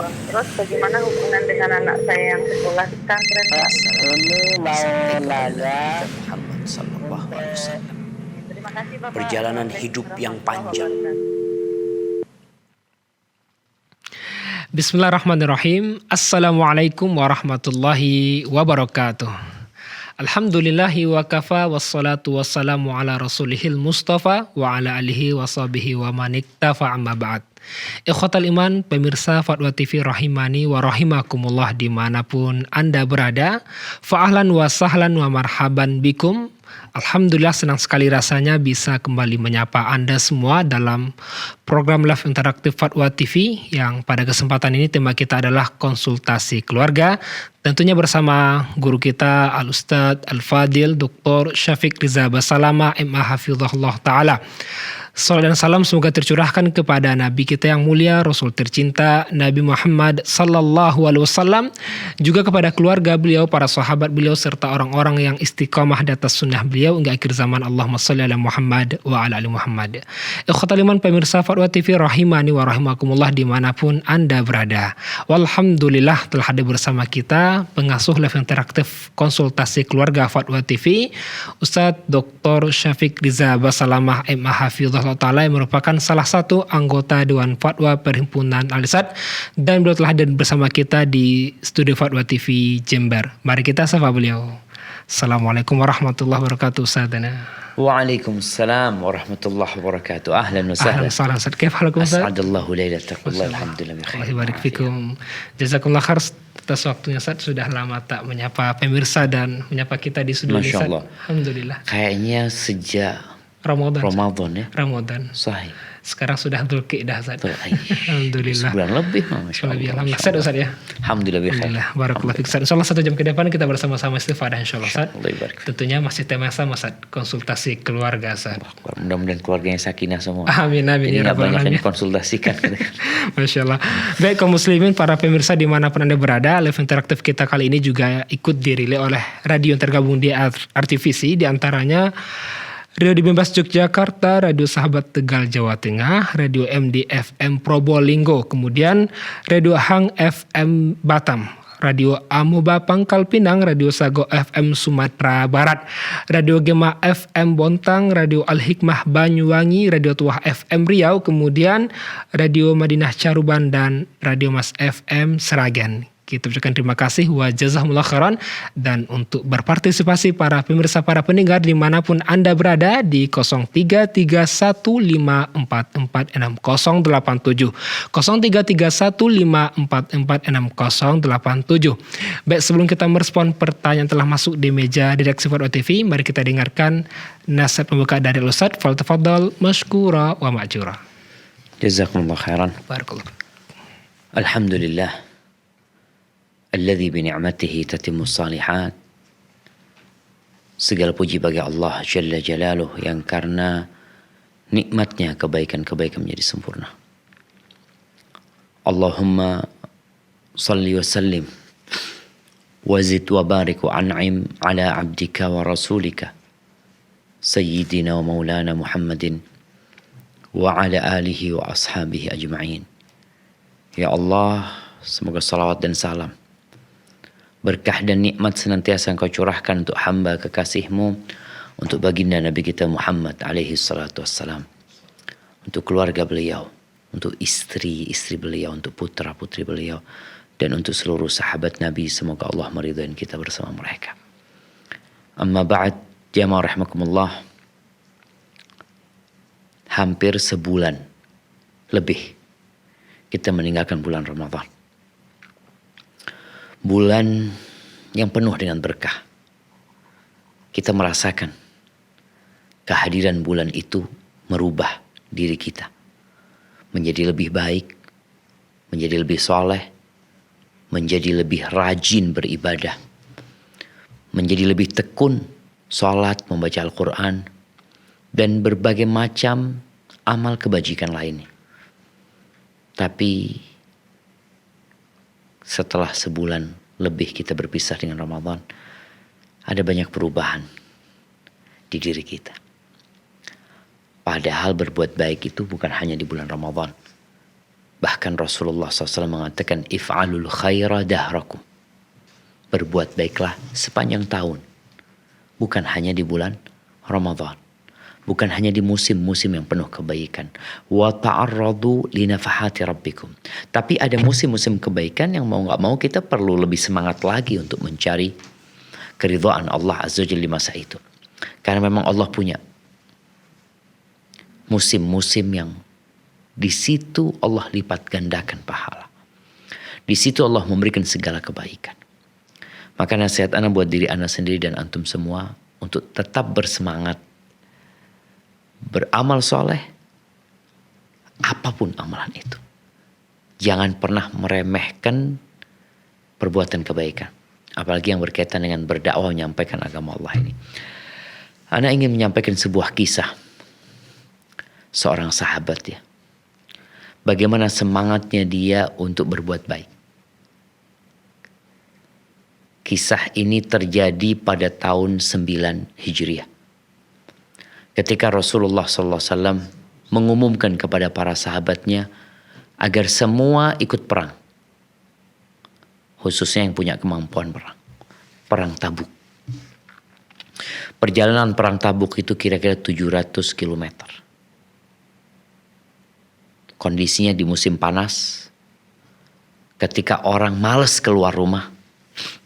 Terus bagaimana hubungan dengan anak saya yang sekolah di pesantren? Ini mau nanya. Muhammad sallallahu alaihi wasallam. Terima kasih Bapak. Perjalanan hidup yang panjang. Bismillahirrahmanirrahim. Assalamualaikum warahmatullahi wabarakatuh. Alhamdulillahi wa kafa wassalatu wassalamu ala rasulihil mustafa wa ala alihi wa sahbihi wa maniktafa amma ba'd. Ikhwatal iman, pemirsa Fatwa TV rahimani wa rahimakumullah dimanapun Anda berada. Fa'ahlan wa sahlan wa marhaban bikum. Alhamdulillah senang sekali rasanya bisa kembali menyapa Anda semua dalam program live interaktif Fatwa TV yang pada kesempatan ini tema kita adalah konsultasi keluarga. Tentunya bersama guru kita Al-Ustadz Al-Fadil Dr. Syafiq Riza Basalama MA Hafizahullah Ta'ala. Salam dan salam semoga tercurahkan kepada Nabi kita yang mulia, Rasul tercinta Nabi Muhammad Sallallahu Alaihi Wasallam, juga kepada keluarga beliau, para sahabat beliau, serta orang-orang yang istiqamah di atas sunnah beliau hingga akhir zaman. Allahumma shalli ala Muhammad wa ala ali Muhammad. Ikhwatal iman, pemirsa Fatwa TV rahimani wa rahimakumullah dimanapun Anda berada. Walhamdulillah telah hadir bersama kita pengasuh live interaktif konsultasi keluarga Fatwa TV, Ustadz Dr. Syafiq Riza Basalamah MA Hafizahullah Ta'ala, yang merupakan salah satu anggota Dewan Fatwa Perhimpunan Al-Irsad, dan beliau telah hadir bersama kita di studio Fatwa TV Jember. Mari kita sapa beliau. Assalamualaikum warahmatullahi wabarakatuh Ustadzana. Waalaikumsalam warahmatullahi wabarakatuh. Ahlan wa sahlan. Ahlan Ustadz. Kif halakum Ustadz? As'adallahu lailatakum. Alhamdulillah bi khair. Allah barik fikum. Jazakumullah khair atas waktunya Ustadz. Sudah lama tak menyapa pemirsa dan menyapa kita di studio Masya Ustadz. Allah. Alhamdulillah. Kayaknya sejak Ramadan ya. Ramadan. Sahih. Sekarang sudah Dzulqa'dah Ustaz. Alhamdulillah. Alhamdulillah. Sebulan lebih, Masya Allah. Alhamdulillah. Sehat Ustaz ya? Alhamdulillah bi khair. Alhamdulillah. Barakallahu fiik Ustaz. Insyaallah 1 jam ke depan kita bersama-sama istifadah insyaallah Ustaz. Allah barik. Tentunya masih tema yang sama Ustaz, konsultasi keluarga Ustaz. Mudah-mudahan keluarganya sakinah semua. Amin amin Ini ya nggak rabbal banyak yang alamin. dikonsultasikan. Masya Allah. Baik kaum muslimin, para pemirsa dimanapun Anda berada, live interaktif kita kali ini juga ikut dirilai oleh radio yang tergabung di RTVC, diantaranya Radio Bebas Yogyakarta, Radio Sahabat Tegal Jawa Tengah, Radio MD FM Probolinggo, kemudian Radio Hang FM Batam, Radio Amoba Pangkal Pinang, Radio Sago FM Sumatera Barat, Radio Gema FM Bontang, Radio Al Hikmah Banyuwangi, Radio Tuah FM Riau, kemudian Radio Madinah Caruban dan Radio Mas FM Seragen. Kita ucapkan terima kasih wa jazakumullah khairan, dan untuk berpartisipasi para pemirsa, para pendengar dimanapun Anda berada di 033154460087 033154460087. Baik, sebelum kita merespon pertanyaan telah masuk di meja redaksi Fatwa TV, mari kita dengarkan nasihat pembuka dari Ustadz. Faltafadhal mashkura wa ma'jura. Jazakumullah khairan. Barakallah. Alhamdulillah alladzi bi ni'matihi tatimmus salihat. Segala puji bagi Allah Jalla Jalaluh yang karena nikmatnya kebaikan-kebaikan menjadi sempurna. Allahumma salli wa sallim wa zid wa barik wa an'im ala abdika wa rasulika sayyidina wa maulana Muhammadin wa ala alihi wa ashabihi ajma'in. Ya Allah, semoga salawat dan salam, berkah dan nikmat senantiasa Engkau curahkan untuk hamba kekasih-Mu, untuk baginda Nabi kita Muhammad alaihi salatu wassalam, untuk keluarga beliau, untuk istri-istri beliau, untuk putra-putri beliau, dan untuk seluruh sahabat Nabi. Semoga Allah meridhai kita bersama mereka. Amma ba'd, jamaah rahimakumullah. Hampir sebulan lebih kita meninggalkan bulan Ramadan. Bulan yang penuh dengan berkah. Kita merasakan kehadiran bulan itu merubah diri kita menjadi lebih baik, menjadi lebih soleh, menjadi lebih rajin beribadah, menjadi lebih tekun sholat, membaca Al-Quran, dan berbagai macam amal kebajikan lainnya. Tapi setelah sebulan lebih kita berpisah dengan Ramadan, ada banyak perubahan di diri kita. Padahal berbuat baik itu bukan hanya di bulan Ramadan. Bahkan Rasulullah SAW mengatakan, if'alul khaira dahrakum. Berbuat baiklah sepanjang tahun. Bukan hanya di bulan Ramadan. Bukan hanya di musim-musim yang penuh kebaikan. Wa ta'arradu li nafahati rabbikum. Tapi ada musim-musim kebaikan yang mau gak mau kita perlu lebih semangat lagi untuk mencari keridhaan Allah Azza wa Jalla di masa itu. Karena memang Allah punya musim-musim yang di situ Allah lipat gandakan pahala. Di situ Allah memberikan segala kebaikan. Maka nasihat ana buat diri ana sendiri dan antum semua untuk tetap bersemangat beramal soleh, apapun amalan itu. Jangan pernah meremehkan perbuatan kebaikan. Apalagi yang berkaitan dengan berdakwah menyampaikan agama Allah ini. Ana ingin menyampaikan sebuah kisah. Seorang sahabat ya. Bagaimana semangatnya dia untuk berbuat baik. Kisah ini terjadi pada tahun 9 Hijriah. Ketika Rasulullah SAW mengumumkan kepada para sahabatnya agar semua ikut perang. Khususnya yang punya kemampuan perang. Perang Tabuk. Perjalanan perang Tabuk itu kira-kira 700 km. Kondisinya di musim panas. Ketika orang malas keluar rumah.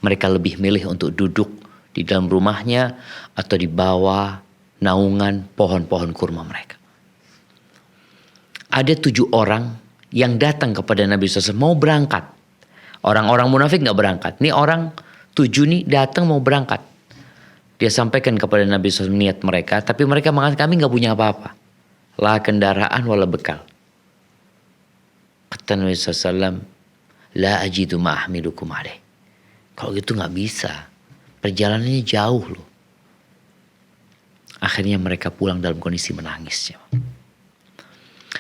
Mereka lebih milih untuk duduk di dalam rumahnya atau di bawah naungan pohon-pohon kurma mereka. Ada 7 orang yang datang kepada Nabi SAW mau berangkat. Orang-orang munafik gak berangkat. Ini orang 7 nih datang mau berangkat. Dia sampaikan kepada Nabi SAW niat mereka. Tapi mereka mengatakan kami gak punya apa-apa. La kendaraan wala bekal. Kata Nabi SAW, la ajidu ma'ahmilukum alaih. Kalau gitu gak bisa. Perjalanannya jauh loh. Akhirnya mereka pulang dalam kondisi menangis.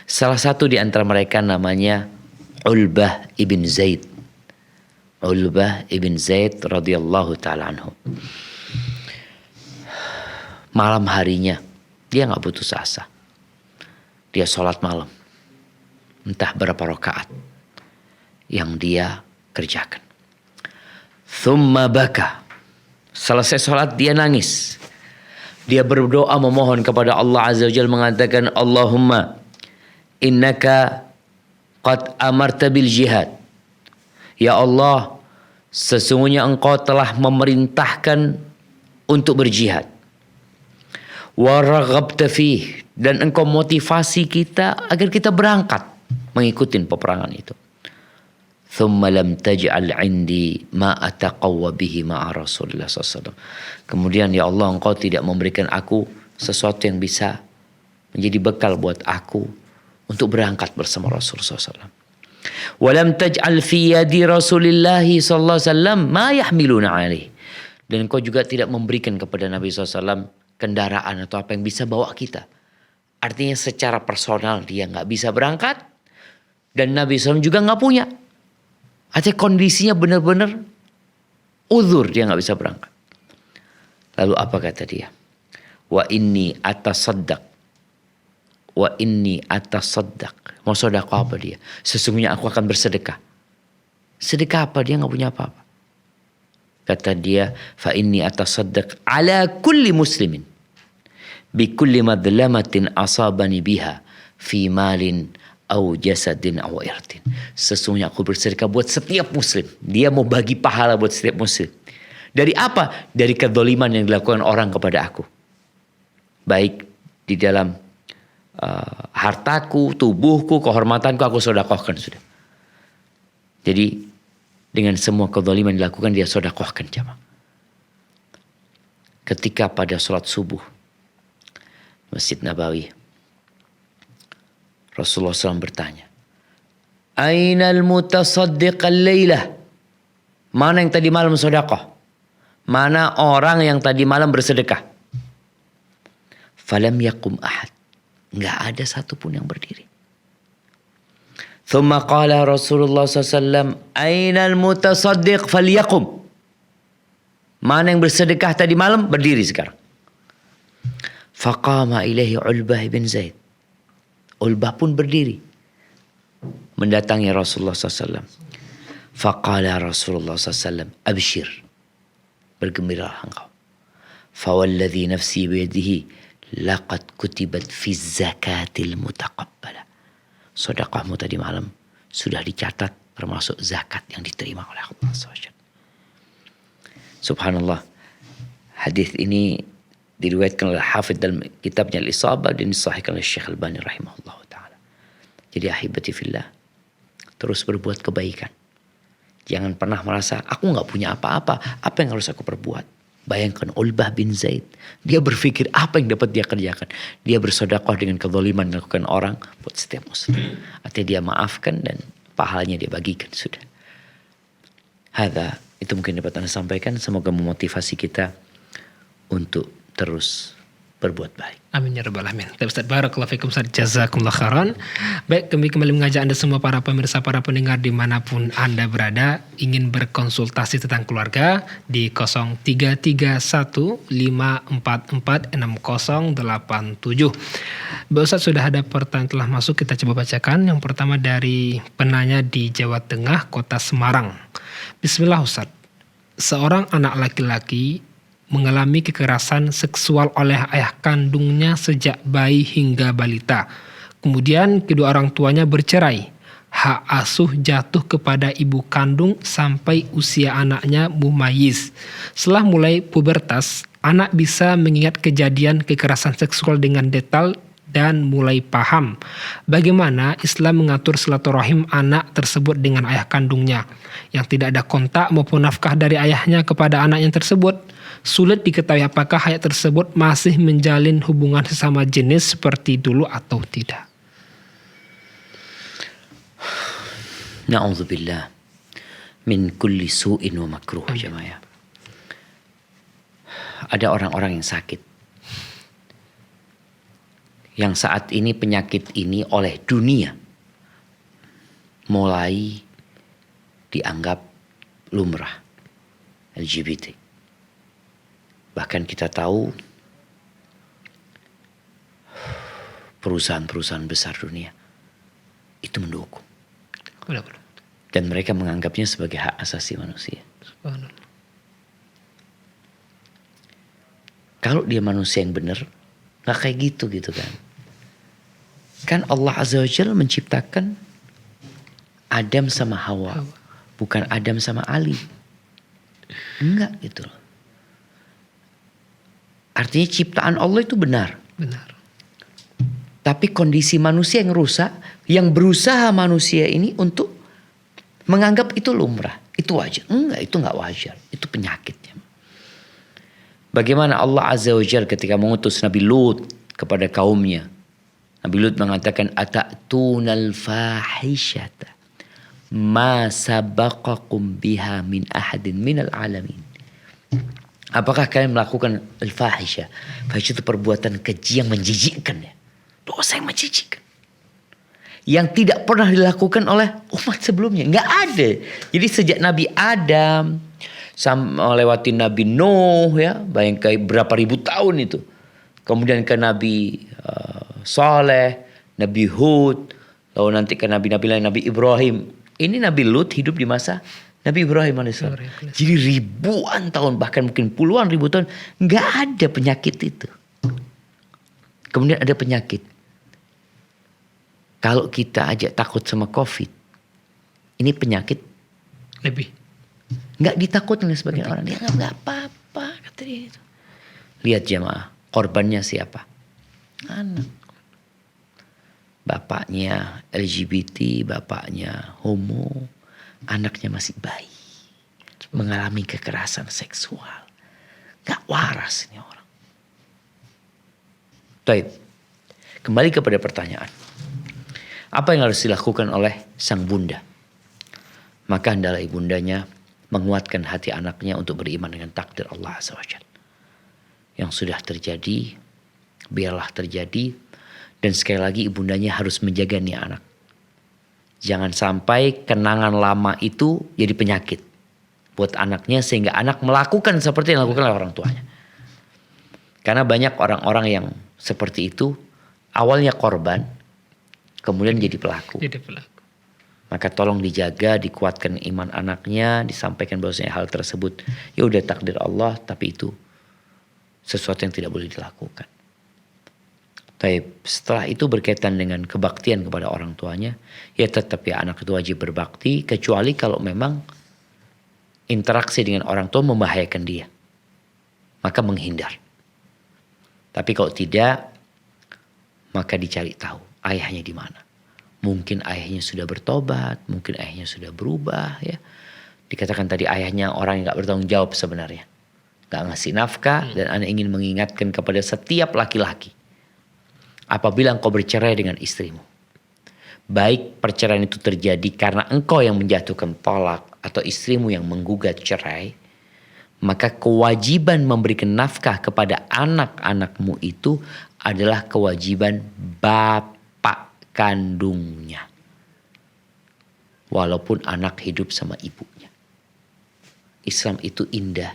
Salah satu di antara mereka namanya Ulbah ibn Zaid. Ulbah ibn Zaid radhiyallahu ta'ala anhu. Malam harinya dia gak putus asa. Dia sholat malam. Entah berapa rakaat yang dia kerjakan. Thumma baka. Selesai sholat dia nangis. Dia berdoa memohon kepada Allah Azza wa Jalla mengatakan, Allahumma innaka qad amarta bil jihad. Ya Allah, sesungguhnya engkau telah memerintahkan untuk berjihad. Wa raghabta fih, dan engkau motivasi kita agar kita berangkat mengikuti peperangan itu. Thumma lam taj'al 'indi ma ataqawwa bihi ma'a Rasulullah SAW. Kemudian ya Allah, engkau tidak memberikan aku sesuatu yang bisa menjadi bekal buat aku untuk berangkat bersama Rasulullah SAW. Wa lam taj'al fi yadi Rasulillah sallallahu alaihi wasallam ma yahmiluna 'alaihi. Dan engkau juga tidak memberikan kepada Nabi SAW kendaraan atau apa yang bisa bawa kita. Artinya secara personal dia nggak bisa berangkat dan Nabi SAW juga nggak punya. Artinya kondisinya benar-benar uzur, dia nggak bisa berangkat. Lalu apa kata dia? Wa inni atasaddaq. Wa inni atasaddaq. Mau sedekah apa dia? Sesungguhnya aku akan bersedekah. Sedekah apa? Dia nggak punya apa-apa. Kata dia, fa inni atasaddaq ala kulli muslimin bi kulli madlamatin asabani biha fi malin au jasadin au irdin. Sesungguhnya aku bersedekah buat setiap muslim. Dia mau bagi pahala buat setiap muslim. Dari apa? Dari kedzaliman yang dilakukan orang kepada aku. Baik di dalam hartaku, tubuhku, kehormatanku, aku sedekahkan sudah. Jadi dengan semua kedzaliman yang dilakukan dia sedekahkan jamaah. Ketika pada sholat subuh Masjid Nabawi, Rasulullah SAW bertanya, Ainal mutasaddiq al-laylah? Mana yang tadi malam sedekah? Mana orang yang tadi malam bersedekah? Falam yakum ahad. Enggak ada satupun yang berdiri. Thumma qala Rasulullah SAW, Ainal mutasaddiq falyakum? Mana yang bersedekah tadi malam? Berdiri sekarang. Faqama ilaihi Ulbah bin Zaid. Ulbah pun berdiri. mendatangi Rasulullah SAW. Faqala Rasulullah SAW, abshir, bergembiralah engkau. Fawalladhi nafsi biyadihi, laqad kutibat fi zakatil mutaqabbala. Sedekahmu tadi malam sudah dicatat termasuk zakat yang diterima oleh Allah SWT. Subhanallah. Hadis ini diriwayatkan oleh Hafidh dalam kitabnya Al-Isabah dan disahihkan oleh Syekh Al-Albani rahimahullah ta'ala. Jadi ahibati fillah, terus berbuat kebaikan. Jangan pernah merasa aku gak punya apa-apa, apa yang harus aku perbuat. Bayangkan Ulbah bin Zaid, dia berpikir apa yang dapat dia kerjakan. Dia bersedekah dengan kezaliman yang dilakukan orang buat setiap muslim. Artinya dia maafkan dan pahalanya dia bagikan sudah. Hadza, itu mungkin dapat Anda sampaikan. Semoga memotivasi kita untuk terus berbuat baik. Amin ya rabbal alamin. Ustaz, barakallahu fikum, Ustaz, jazakumullah khairan. Baik, kami kembali mengajak Anda semua para pemirsa, para pendengar dimanapun Anda berada, ingin berkonsultasi tentang keluarga di 033154460087. Baik Ustaz, sudah ada pertanyaan telah masuk, kita coba bacakan. Yang pertama dari penanya di Jawa Tengah, Kota Semarang. Bismillah Ustaz. Seorang anak laki-laki mengalami kekerasan seksual oleh ayah kandungnya sejak bayi hingga balita. Kemudian kedua orang tuanya bercerai. Hak asuh jatuh kepada ibu kandung sampai usia anaknya mumayyiz. Setelah mulai pubertas, anak bisa mengingat kejadian kekerasan seksual dengan detail dan mulai paham bagaimana Islam mengatur silaturahim anak tersebut dengan ayah kandungnya yang tidak ada kontak maupun nafkah dari ayahnya kepada anaknya tersebut. Sulit diketahui apakah ayat tersebut masih menjalin hubungan sesama jenis seperti dulu atau tidak. Na'udzubillah min kulli su'in wa makruh jemaah. Ada orang-orang yang sakit. Yang saat ini penyakit ini oleh dunia mulai dianggap lumrah, LGBT. Bahkan kita tahu perusahaan-perusahaan besar dunia itu mendukung. Benar-benar. Dan mereka menganggapnya sebagai hak asasi manusia. Subhanallah. Kalau dia manusia yang benar, gak kayak gitu kan. Kan Allah Azza wa Jalla menciptakan Adam sama Hawa. Bukan Adam sama Ali. Enggak gitu loh. Artinya ciptaan Allah itu benar. Benar. Tapi kondisi manusia yang rusak, yang berusaha manusia ini untuk menganggap itu lumrah, itu wajar. Enggak, itu enggak wajar. Itu penyakitnya. Bagaimana Allah Azza wa Jalla ketika mengutus Nabi Lut kepada kaumnya. Nabi Lut mengatakan, "Ata'tunal fahishata ma sabaqakum biha min ahadin minal alamin." Apakah kalian melakukan al-fahisha? Fahisha itu perbuatan keji yang menjijikkan ya. Dosa yang menjijikkan. Yang tidak pernah dilakukan oleh umat sebelumnya. Nggak ada. Jadi sejak Nabi Adam melewati Nabi Nuh ya. Bayangkan berapa ribu tahun itu. Kemudian ke Nabi Saleh, Nabi Hud. Lalu nanti ke Nabi-Nabi lain, Nabi Ibrahim. Ini Nabi Lut hidup di masa Nabi Ibrahim AS. Jadi ribuan tahun, bahkan mungkin puluhan ribu tahun, nggak ada penyakit itu. Kemudian ada penyakit. Kalau kita aja takut sama COVID, ini penyakit Lebih. nggak ditakutkan oleh sebagian orang. Dia nggak apa-apa, kata dia itu. Lihat jemaah, korbannya siapa? Anak. Bapaknya LGBT, bapaknya homo. Anaknya masih bayi, mengalami kekerasan seksual. Gak waras ini orang. Baik, kembali kepada pertanyaan. Apa yang harus dilakukan oleh sang bunda? Maka hendaklah ibundanya menguatkan hati anaknya untuk beriman dengan takdir Allah Azza wa Jalla. Yang sudah terjadi, biarlah terjadi. Dan sekali lagi ibundanya harus menjaga nih anak. Jangan sampai kenangan lama itu jadi penyakit buat anaknya sehingga anak melakukan seperti yang dilakukan oleh orang tuanya. Karena banyak orang-orang yang seperti itu awalnya korban, kemudian jadi pelaku. Jadi pelaku. Maka tolong dijaga, dikuatkan iman anaknya, disampaikan bahwasanya hal tersebut ya udah takdir Allah, tapi itu sesuatu yang tidak boleh dilakukan. Taib, setelah itu berkaitan dengan kebaktian kepada orang tuanya, ya tetap ya anak itu wajib berbakti, kecuali kalau memang interaksi dengan orang tua membahayakan dia, maka menghindar. Tapi kalau tidak, maka dicari tahu ayahnya di mana. Mungkin ayahnya sudah bertobat, mungkin ayahnya sudah berubah ya. Dikatakan tadi ayahnya orang yang gak bertanggung jawab sebenarnya, gak ngasih nafkah, dan Anda ingin mengingatkan kepada setiap laki-laki, apabila engkau bercerai dengan istrimu, baik perceraian itu terjadi karena engkau yang menjatuhkan talak atau istrimu yang menggugat cerai, maka kewajiban memberikan nafkah kepada anak-anakmu itu adalah kewajiban bapak kandungnya. Walaupun anak hidup sama ibunya. Islam itu indah.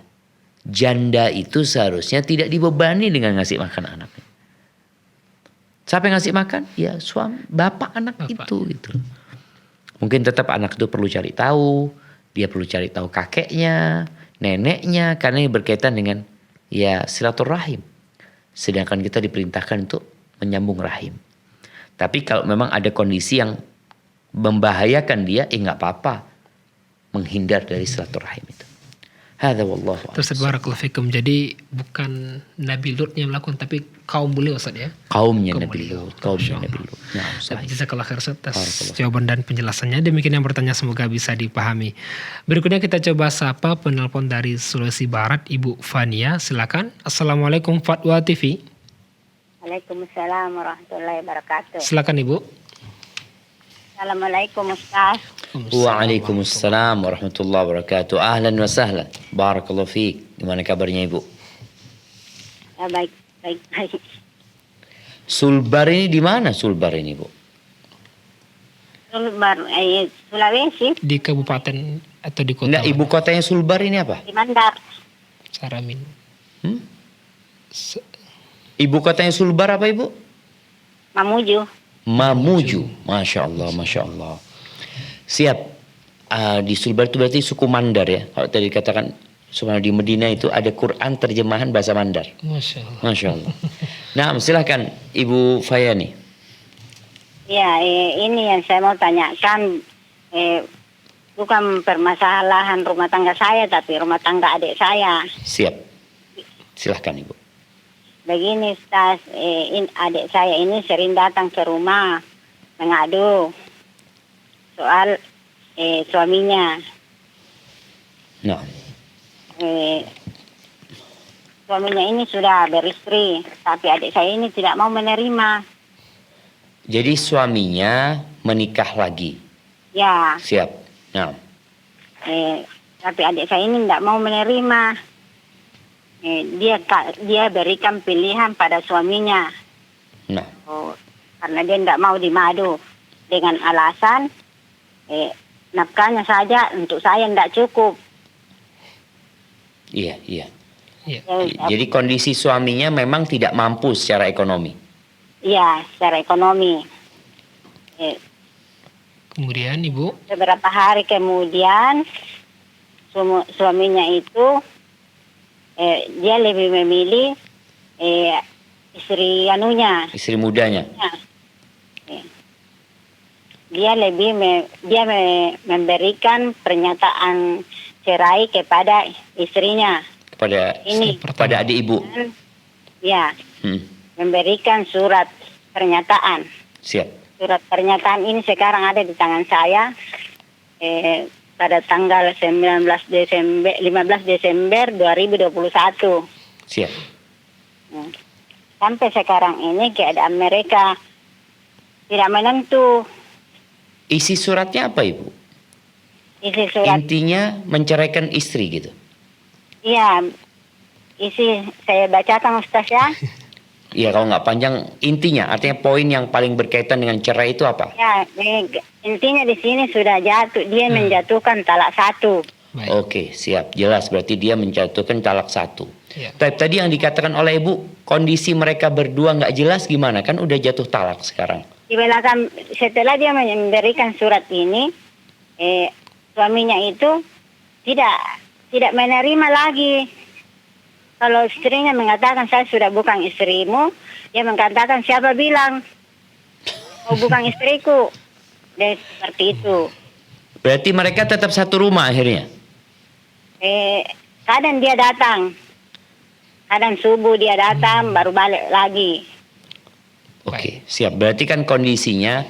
Janda itu seharusnya tidak dibebani dengan ngasih makan anaknya. Siapa yang ngasih makan? Ya suami, bapak anak itu gitu. Mungkin tetap anak itu perlu cari tahu, dia perlu cari tahu kakeknya, neneknya, karena ini berkaitan dengan ya silaturahim. Sedangkan kita diperintahkan untuk menyambung rahim. Tapi kalau memang ada kondisi yang membahayakan dia, nggak apa-apa menghindar dari silaturahim itu. Hadza wallahu a'lam. Terus barakallahu fikum. Jadi bukan Nabi Lut yang melakukan, tapi kaum beliau Ustaz ya. Kaumnya Nabi Lut. Nah, Jazakallah khair Ustaz atas jawaban dan penjelasannya. Demikian yang bertanya, semoga bisa dipahami. Berikutnya kita coba sapa penelpon dari Sulawesi Barat, Ibu Fania. Silakan. Assalamualaikum Fatwa TV. Waalaikumsalam warahmatullahi wabarakatuh. Silakan Ibu. Assalamualaikum Ustaz. Waalaikumsalam warahmatullahi wabarakatuh. Ahlan wa sahlan. Barakallahu fiik. Gimana kabarnya Ibu? Ya, baik. Sulbar ini di mana Sulbar ini Bu? Sulawesi. Di kabupaten atau di kota? Nah, ibu kotanya Sulbar ini apa? Di Mandar. Saramin. Ibu kotanya Sulbar apa Ibu? Mamuju. Mamuju. Masya Allah, Masya Allah. Siap. Di Sulbar itu berarti suku Mandar ya. Kalau tadi dikatakan sebenarnya di Medina itu ada Quran terjemahan bahasa Mandar. Masya Allah. Masya Allah. Nah, silahkan Ibu Fayani. Ya, ini yang saya mau tanyakan. Bukan permasalahan rumah tangga saya, tapi rumah tangga adik saya. Siap. Silahkan Ibu. Begini Ustaz, adik saya ini sering datang ke rumah mengadu soal suaminya. Nah. Suaminya ini sudah beristri, tapi adik saya ini tidak mau menerima. Jadi suaminya menikah lagi. Ya. Siap. Nah. Tapi adik saya ini tidak mau menerima. Dia berikan pilihan pada suaminya. Nah. Karena dia tidak mau dimadu dengan alasan nafkahnya saja untuk saya tidak cukup. Iya. Iya. Jadi kondisi suaminya memang tidak mampu secara ekonomi. Iya, secara ekonomi. Kemudian Ibu? Beberapa hari kemudian suaminya itu dia lebih memilih istri istri mudanya. Dia lebih memberikan pernyataan cerai kepada istrinya. Kepada adik ibu. Ya. Memberikan surat pernyataan. Siap. Surat pernyataan ini sekarang ada di tangan saya. Pada tanggal 15 Desember 2021. Siap. Sampai sekarang ini keadaan mereka tidak menentu. Isi suratnya apa Ibu? Isi surat intinya menceraikan istri gitu. Iya. Isi saya bacakan Ustaz ya. Iya, kalau nggak panjang intinya, artinya poin yang paling berkaitan dengan cerai itu apa? Ya, intinya di sini sudah jatuh, dia menjatuhkan talak 1. Oke, siap, jelas berarti dia menjatuhkan talak 1. Ya. Tadi yang dikatakan oleh Ibu, kondisi mereka berdua nggak jelas gimana? Kan udah jatuh talak sekarang. Di belakang setelah dia memberikan surat ini, suaminya itu tidak menerima lagi. Kalau istrinya mengatakan saya sudah bukan istrimu, dia mengatakan siapa bilang kau bukan istriku. Dan seperti itu. Berarti mereka tetap satu rumah akhirnya? Kadang dia datang. Kadang subuh dia datang, baru balik lagi. Oke, siap. Berarti kan kondisinya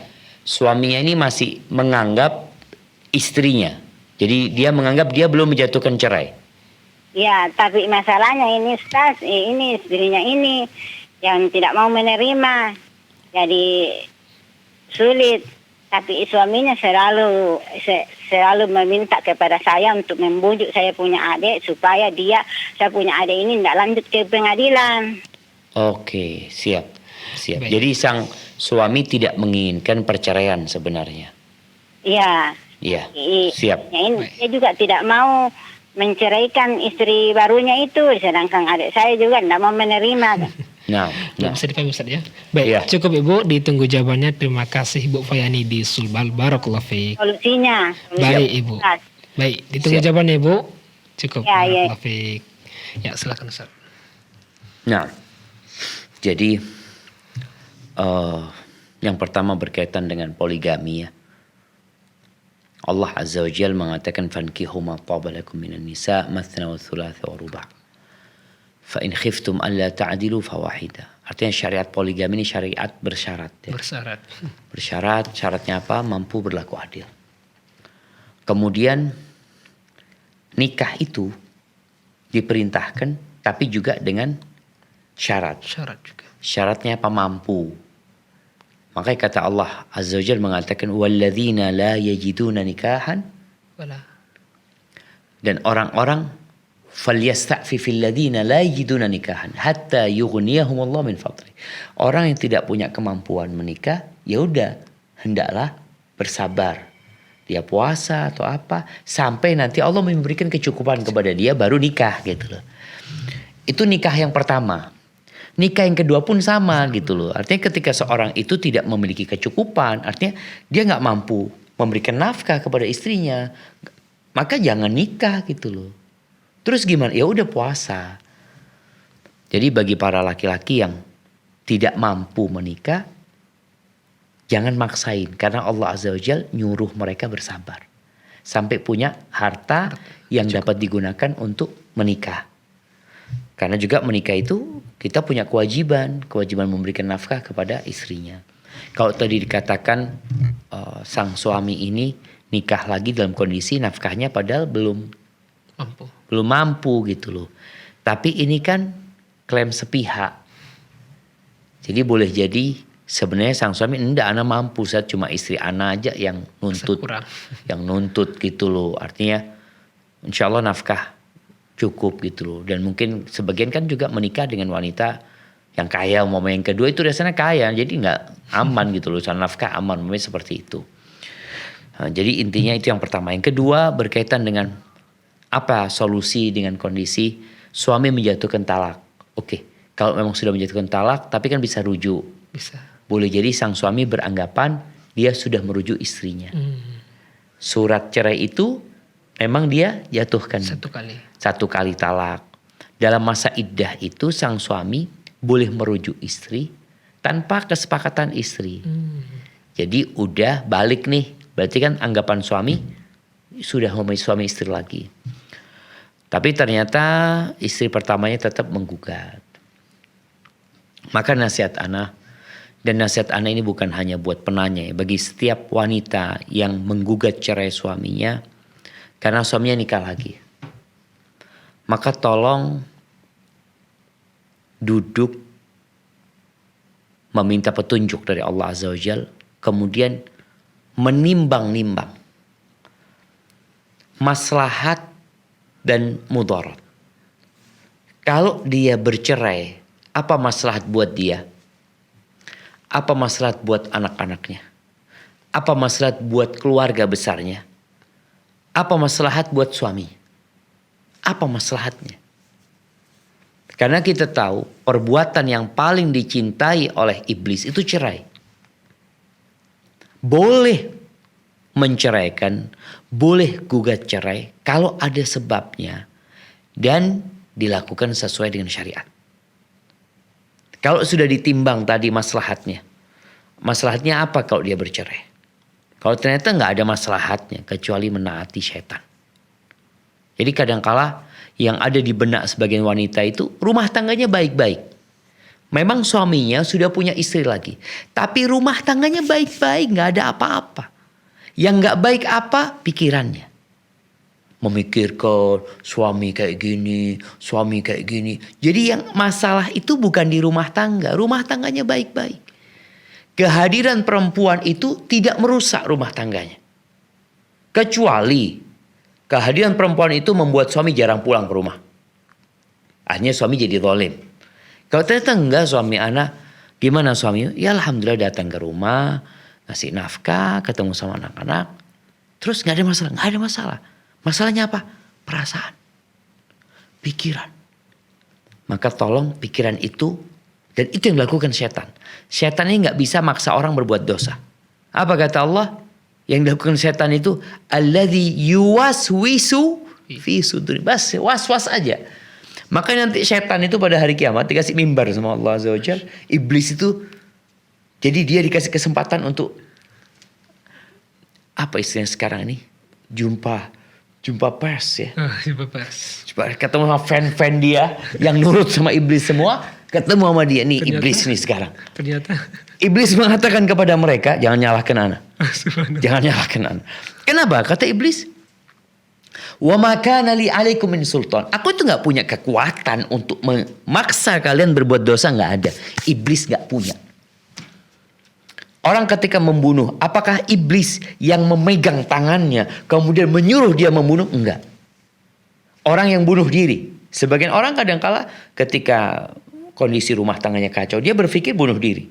suaminya ini masih menganggap istrinya. Jadi dia menganggap dia belum menjatuhkan cerai. Ya, tapi masalahnya ini Ustaz, ini istrinya ini yang tidak mau menerima. Jadi sulit. Tapi suaminya selalu meminta kepada saya untuk membujuk saya punya adik supaya saya punya adik ini tidak lanjut ke pengadilan. Oke, siap. Siap. Baik. Jadi sang suami tidak menginginkan perceraian sebenarnya. Iya. Iya, siap. Dia juga tidak mau menceraikan istri barunya itu, sedangkan adik saya juga tidak mau menerima. Nah. Bisa dipahami Ustaz ya. Baik, Iya. cukup Ibu, ditunggu jawabannya. Terima kasih Ibu Fayani di Sulbal. Barakallahu fiik. Solusinya. Baik Ibu. Baik, ditunggu Siap. jawabannya Ibu. Cukup. Ya, ya. Barakallahu fiik. Ya, silakan Ustaz. Nah, jadi yang pertama berkaitan dengan poligami ya. Allah Azza wa Jalla mengatakan fankihu ma taba lakum minan nisa mathna wa thulatha wa ruba'. Fa in khiftum alla ta'dilu fawahida. Artinya syariat poligami ini syariat bersyarat ya. Bersyarat. Bersyarat, syaratnya apa? Mampu berlaku adil. Kemudian nikah itu diperintahkan tapi juga dengan syarat. Syarat juga. Syaratnya apa? Mampu. Makanya kata Allah Azza wa Jalla mengatakan walladzina la yajiduna nikahan, Wala. dan orang-orang falyasta'fifil ladzina la yajiduna nikahan hatta yughniyahumullah min fadli. Orang yang tidak punya kemampuan menikah, ya udah hendaklah bersabar. Dia puasa atau apa sampai nanti Allah memberikan kecukupan kepada dia baru nikah gitu loh. Itu nikah yang pertama. Nikah yang kedua pun sama gitu loh. Artinya ketika seorang itu tidak memiliki kecukupan, artinya dia nggak mampu memberikan nafkah kepada istrinya, maka jangan nikah gitu loh. Terus gimana? Ya udah puasa. Jadi bagi para laki-laki yang tidak mampu menikah, jangan maksain karena Allah Azza wa Jalla nyuruh mereka bersabar sampai punya harta yang dapat digunakan untuk menikah. Karena juga menikah itu kita punya kewajiban memberikan nafkah kepada istrinya. Kalau tadi dikatakan sang suami ini nikah lagi dalam kondisi nafkahnya padahal belum mampu gitu loh. Tapi ini kan klaim sepihak. Jadi boleh jadi sebenarnya sang suami enggak, ana mampu, saya cuma istri ana aja yang nuntut, gitu loh. Artinya insya Allah nafkah cukup gitu loh. Dan mungkin sebagian kan juga menikah dengan wanita yang kaya, umpamanya yang kedua itu rasanya kaya, jadi nggak aman gitu loh, soal nafkah aman, umpamanya seperti itu. Nah, jadi intinya itu yang pertama. Yang kedua berkaitan dengan apa solusi dengan kondisi suami menjatuhkan talak. Oke, kalau memang sudah menjatuhkan talak, tapi kan bisa rujuk. Bisa. Boleh jadi sang suami beranggapan dia sudah merujuk istrinya. Surat cerai itu memang dia jatuhkan satu kali talak. Dalam masa iddah itu sang suami boleh merujuk istri tanpa kesepakatan istri. Jadi udah balik nih. Berarti kan anggapan suami sudah suami istri lagi. Tapi ternyata istri pertamanya tetap menggugat. Maka nasihat ana, dan nasihat ana ini bukan hanya buat penanya ya, bagi setiap wanita yang menggugat cerai suaminya karena suaminya nikah lagi. Maka tolong duduk meminta petunjuk dari Allah Azza wa Jalla, kemudian menimbang-nimbang maslahat dan mudarat. Kalau dia bercerai, apa maslahat buat dia? Apa maslahat buat anak-anaknya? Apa maslahat buat keluarga besarnya? Apa maslahat buat suami? Apa maslahatnya? Karena kita tahu perbuatan yang paling dicintai oleh iblis itu cerai. Boleh menceraikan, boleh gugat cerai kalau ada sebabnya dan dilakukan sesuai dengan syariat. Kalau sudah ditimbang tadi maslahatnya. Maslahatnya apa kalau dia bercerai? Kalau ternyata nggak ada maslahatnya kecuali menaati syaitan. Jadi kadangkala yang ada di benak sebagian wanita itu rumah tangganya baik-baik. Memang suaminya sudah punya istri lagi. Tapi rumah tangganya baik-baik, nggak ada apa-apa. Yang nggak baik apa? Pikirannya. Memikirkan suami kayak gini, suami kayak gini. Jadi yang masalah itu bukan di rumah tangga. Rumah tangganya baik-baik. Kehadiran perempuan itu tidak merusak rumah tangganya. Kecuali kehadiran perempuan itu membuat suami jarang pulang ke rumah. Akhirnya suami jadi zalim. Kalau ternyata enggak suami anak, gimana suami? Ya alhamdulillah datang ke rumah, ngasih nafkah, ketemu sama anak-anak. Terus nggak ada masalah, nggak ada masalah. Masalahnya apa? Perasaan, pikiran. Maka tolong pikiran itu, dan itu yang dilakukan setan. Setan ini nggak bisa maksa orang berbuat dosa. Apa kata Allah? Yang dilakukan setan itu, alladzi yuwaswisu fi suduri. Bas, was-was aja. Maka nanti setan itu pada hari kiamat dikasih mimbar sama Allah Azza wa Jalla. Iblis itu, jadi dia dikasih kesempatan untuk, apa istilahnya sekarang ini? Jumpa pers ya. Jumpa pers. Coba ketemu sama fan-fan dia yang nurut sama iblis semua, ketemu sama dia nih, Ternyata, iblis nih sekarang. Ternyata Iblis mengatakan kepada mereka, jangan nyalahkan ana. Jangan nyalahkan ana. Kenapa? Kata iblis, wa ma kana li alaikum min sultan. Aku itu nggak punya kekuatan untuk memaksa kalian berbuat dosa, nggak ada. Iblis nggak punya. Orang ketika membunuh, apakah iblis yang memegang tangannya kemudian menyuruh dia membunuh? Enggak. Orang yang bunuh diri. Sebagian orang kadangkala ketika kondisi rumah tangganya kacau, dia berpikir bunuh diri.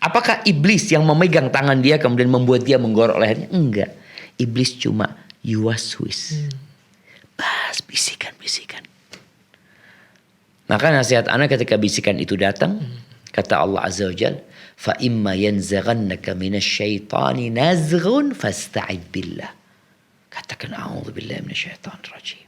Apakah iblis yang memegang tangan dia kemudian membuat dia menggorok lehernya? Enggak. Iblis cuma yuwaswis. Bas, bisikan-bisikan. Maka nasihat anak ketika bisikan itu datang, kata Allah Azza wa Jalla, fa imma yanzaghannaka minasyaitani nazghun fasta'id billah. Katakan a'udzu billahi minasyaitonir rajim.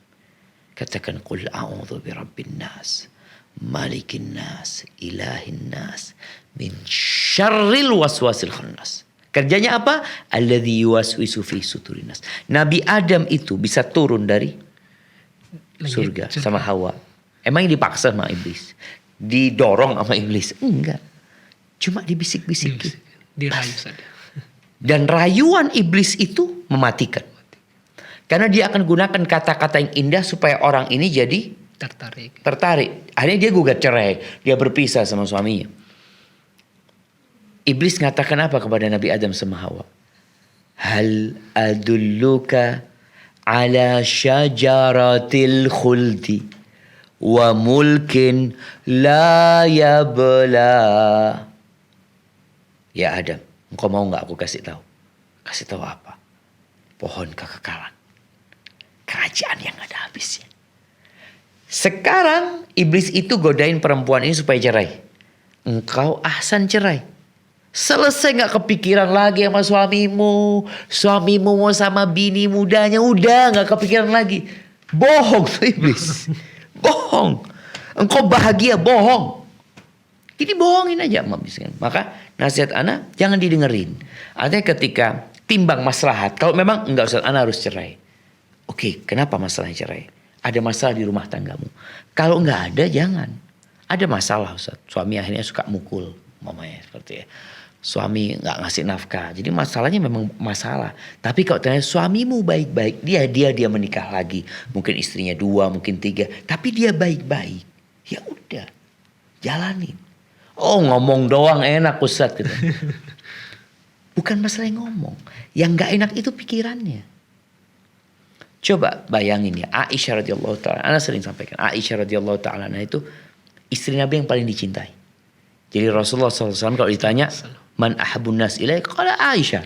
Katakan qul a'udzu birabbin nas, malikin nas, ilahin nas, min syarril waswasil khannas. Kerjanya apa? Alladzi yuwaswisu fi sudurin nas. Nabi Adam itu bisa turun dari surga sama Hawa. Emang dipaksa sama iblis? Didorong sama iblis? Enggak. Cuma dibisik-bisikin. Dirayu saja. Dan rayuan iblis itu mematikan. Karena dia akan gunakan kata-kata yang indah supaya orang ini jadi tertarik. Akhirnya dia gugat cerai. Dia berpisah sama suaminya. Iblis mengatakan apa kepada Nabi Adam sama Hawa? Hal adulluka ala syajaratil khuldi wa mulkin la yabla. Ya Adam, engkau mau gak aku kasih tahu? Kasih tahu apa? Pohon kekekalan. Kerajaan yang gak ada habisnya. Sekarang iblis itu godain perempuan ini supaya cerai. Engkau ahsan cerai. Selesai gak kepikiran lagi sama suamimu. Suamimu mau sama bini mudanya. Udah gak kepikiran lagi. Bohong tuh iblis. Bohong. Engkau bahagia, bohong. Jadi bohongin aja. Maka nasihat anak jangan didengerin. Artinya ketika timbang maslahat. Kalau memang enggak Ustaz, anak harus cerai. Oke, kenapa masalahnya cerai? Ada masalah di rumah tanggamu. Kalau enggak ada, jangan. Ada masalah Ustaz. Suami akhirnya suka mukul. Mamanya seperti ya. Suami enggak ngasih nafkah. Jadi masalahnya memang masalah. Tapi kalau ternyata suamimu baik-baik. Dia menikah lagi. Mungkin istrinya 2, mungkin 3. Tapi dia baik-baik. Ya udah. Jalanin. Oh ngomong doang enak Ustaz gitu. Bukan masalah yang ngomong. Yang gak enak itu pikirannya. Coba bayangin ya. Aisyah radhiyallahu ta'ala. Ana sering sampaikan. Aisyah radhiyallahu ta'ala itu istri Nabi yang paling dicintai. Jadi Rasulullah SAW kalau ditanya. Man ahabun nas ilaih. Qala Aisyah.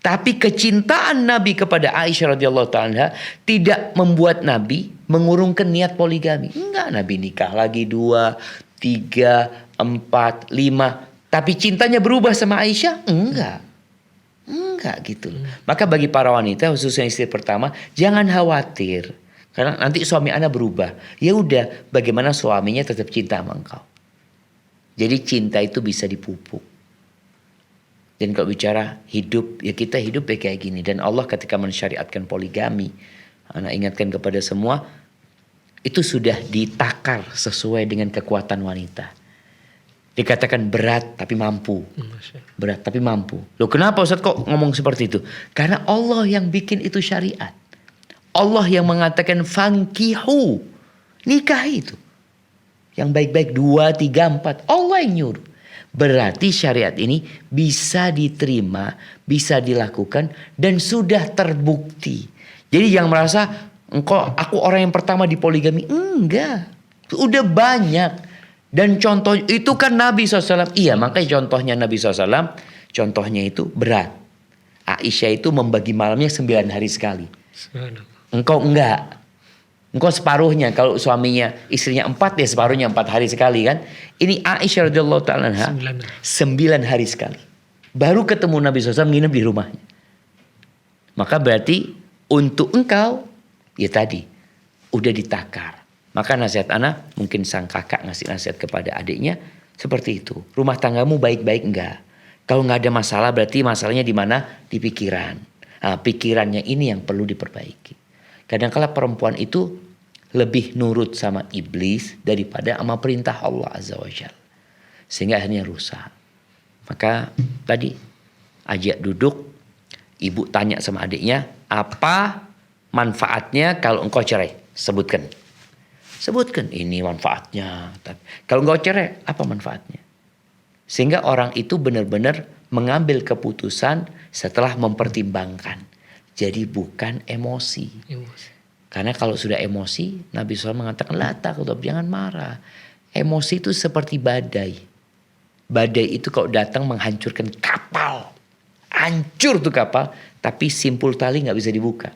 Tapi kecintaan Nabi kepada Aisyah radhiyallahu ta'ala tidak membuat Nabi mengurungkan niat poligami. Enggak. Nabi nikah lagi 2, 3, 4, 5. Tapi cintanya berubah sama Aisyah? Enggak. Enggak gitu loh. Maka bagi para wanita khususnya istri pertama jangan khawatir. Karena nanti suami Anda berubah. Ya udah, bagaimana suaminya tetap cinta sama engkau. Jadi cinta itu bisa dipupuk. Dan kalau bicara hidup, ya kita hidup ya kayak gini. Dan Allah ketika mensyariatkan poligami, Ana ingatkan kepada semua, itu sudah ditakar sesuai dengan kekuatan wanita. Dikatakan berat tapi mampu. Berat tapi mampu. Loh kenapa Ustaz kok ngomong seperti itu? Karena Allah yang bikin itu syariat. Allah yang mengatakan fankihu. Nikahi itu. Yang baik-baik 2, 3, 4. Allah yang nyuruh. Berarti syariat ini bisa diterima, bisa dilakukan dan sudah terbukti. Jadi jangan merasa aku orang yang pertama di poligami. Enggak. Udah banyak. Dan contoh itu kan Nabi SAW. Iya, makanya contohnya Nabi SAW. Contohnya itu berat. Aisyah itu membagi malamnya 9 hari sekali. Engkau enggak. Engkau separuhnya. Kalau suaminya istrinya 4 ya separuhnya 4 hari sekali kan. Ini Aisyah radhiyallahu ta'ala 9 hari sekali. Baru ketemu Nabi SAW nginep di rumahnya. Maka berarti untuk engkau ya tadi udah ditakar. Maka nasihat Ana mungkin sang kakak ngasih nasihat kepada adiknya seperti itu. Rumah tanggamu baik-baik enggak? Kalau nggak ada masalah berarti masalahnya di mana? Di pikiran. Nah, pikirannya ini yang perlu diperbaiki. Kadang-kala perempuan itu lebih nurut sama iblis daripada sama perintah Allah Azza wa Jalla. Sehingga akhirnya rusak. Maka tadi ajak duduk, ibu tanya sama adiknya, apa manfaatnya kalau engkau cerai? Sebutkan. Sebutkan ini manfaatnya. Kalau engkau cerai, apa manfaatnya? Sehingga orang itu benar-benar mengambil keputusan setelah mempertimbangkan. Jadi bukan emosi. Karena kalau sudah emosi, Nabi SAW mengatakan, la taghdab, jangan marah. Emosi itu seperti badai. Badai itu kalau datang menghancurkan kapal. Hancur tuh kapal, tapi simpul tali gak bisa dibuka.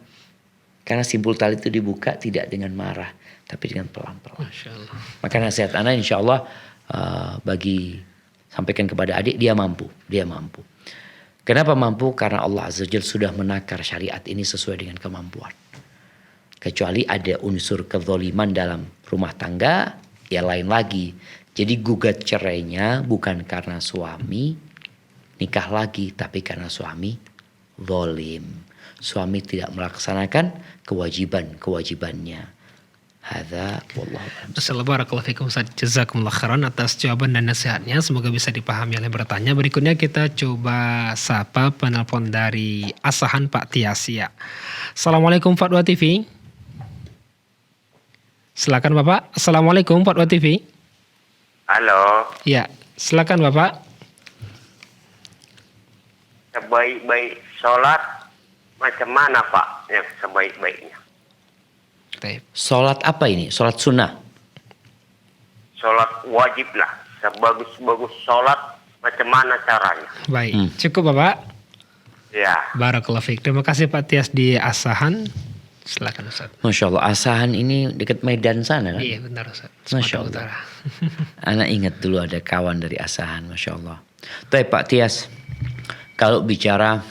Karena simpul tali itu dibuka tidak dengan marah, tapi dengan pelan-pelan. Maka nasihat Ana insya Allah bagi sampaikan kepada adik, dia mampu. Kenapa mampu? Karena Allah Azza wa Jalla sudah menakar syariat ini sesuai dengan kemampuan. Kecuali ada unsur kezaliman dalam rumah tangga, ya lain lagi. Jadi gugat cerainya bukan karena suami nikah lagi, tapi karena suami zalim. Suami tidak melaksanakan kewajibannya. Hadza wallahu a'lam. Barakallahu fikum Ustaz. Jazakumullah khairan atas jawaban dan nasihatnya. Semoga bisa dipahami oleh bertanya. Berikutnya kita coba sapa penelpon dari Asahan Pak Tiasia. Assalamualaikum Fatwa TV. Silakan Bapak. Assalamualaikum Fatwa TV. Halo. Ya, silakan Bapak. Sebaik-baik sholat macam mana Pak yang sebaik-baiknya? Sholat apa ini? Sholat sunnah? Sholat wajib lah. Sebagus-bagus sholat macam mana caranya? Baik, cukup Bapak. Ya. Barakallahu fiik. Terima kasih Pak Tias di Asahan. Silakan Ustaz. Masya Allah, Asahan ini dekat Medan sana kan? Iya benar Ustaz. Masya Allah. Anak ingat dulu ada kawan dari Asahan, Masya Allah. Tapi Pak Tias, kalau bicara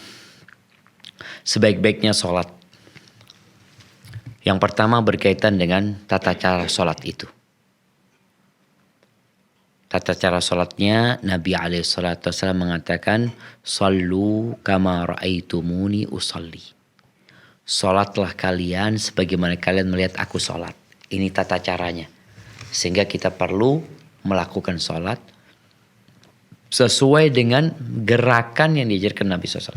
sebaik-baiknya sholat, yang pertama berkaitan dengan tata cara sholat itu. Tata cara sholatnya Nabi SAW mengatakan, Sallu kama ra'aitumuni usalli. Sholatlah kalian sebagaimana kalian melihat aku sholat. Ini tata caranya. Sehingga kita perlu melakukan sholat sesuai dengan gerakan yang diajarkan Nabi SAW.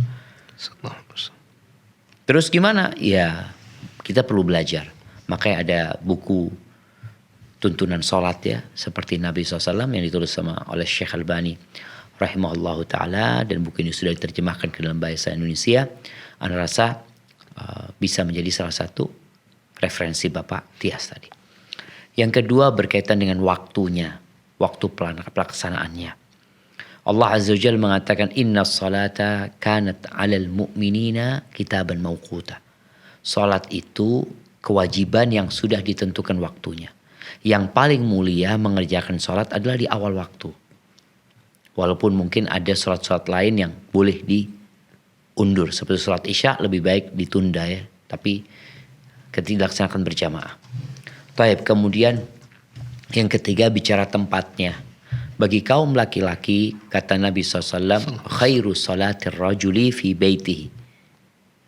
Terus gimana? Ya kita perlu belajar. Makanya ada buku tuntunan sholat ya. Seperti Nabi SAW yang ditulis oleh Syekh Albani rahimahullahu ta'ala. Dan buku ini sudah diterjemahkan ke dalam bahasa Indonesia. Anda rasa bisa menjadi salah satu referensi Bapak Tias tadi. Yang kedua berkaitan dengan waktunya. Waktu pelaksanaannya. Allah Azza wa Jalla mengatakan, Inna salata kanat alal mu'minina kitaban mawquta. Salat itu kewajiban yang sudah ditentukan waktunya. Yang paling mulia mengerjakan salat adalah di awal waktu. Walaupun mungkin ada salat-salat lain yang boleh undur. Seperti sholat isya lebih baik ditunda ya. Tapi ketika dilaksanakan berjamaah. Baik, kemudian yang ketiga bicara tempatnya. Bagi kaum laki-laki, kata Nabi SAW, khairu salatir rajuli fi baitihi.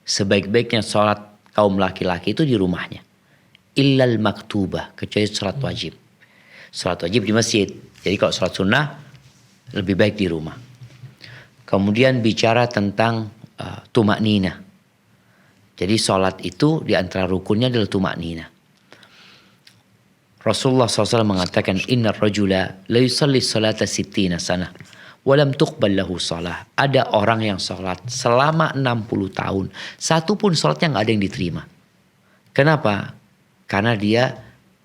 Sebaik-baiknya sholat kaum laki-laki itu di rumahnya. Illal maktubah, kecuali sholat wajib. Sholat wajib di masjid. Jadi kalau sholat sunnah, lebih baik di rumah. Kemudian bicara tentang tumak nina. Jadi sholat itu di antara rukunnya adalah tumak nina. Rasulullah SAW mengatakan, Inna rajula la yusalli salata sittina sana. Walam tuqbal lahu salah. Ada orang yang sholat selama 60 tahun. Satu pun sholatnya nggak ada yang diterima. Kenapa? Karena dia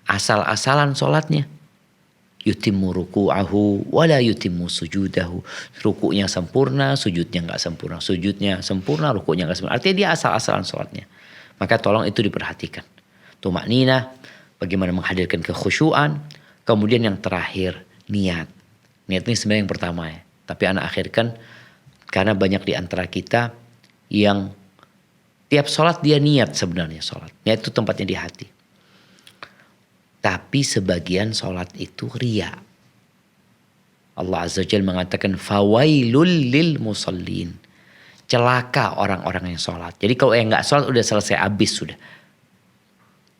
asal-asalan sholatnya. Yutimmu ruku'ahu wala yutimmu sujudahu. Ruku'nya sempurna, sujudnya nggak sempurna. Sujudnya sempurna, ruku'nya nggak sempurna. Artinya dia asal-asalan sholatnya. Maka tolong itu diperhatikan. Tumak nina, bagaimana menghadirkan kekhusyuan. Kemudian yang terakhir, niat. Niat ini sebenarnya yang pertama ya. Tapi anak akhirkan karena banyak di antara kita yang tiap sholat dia niat sebenarnya sholat. Niat itu tempatnya di hati. Tapi sebagian sholat itu riya. Allah Azza wa Jalla mengatakan fawailul lil musallin. Celaka orang-orang yang sholat. Jadi kalau yang nggak sholat udah selesai, habis sudah.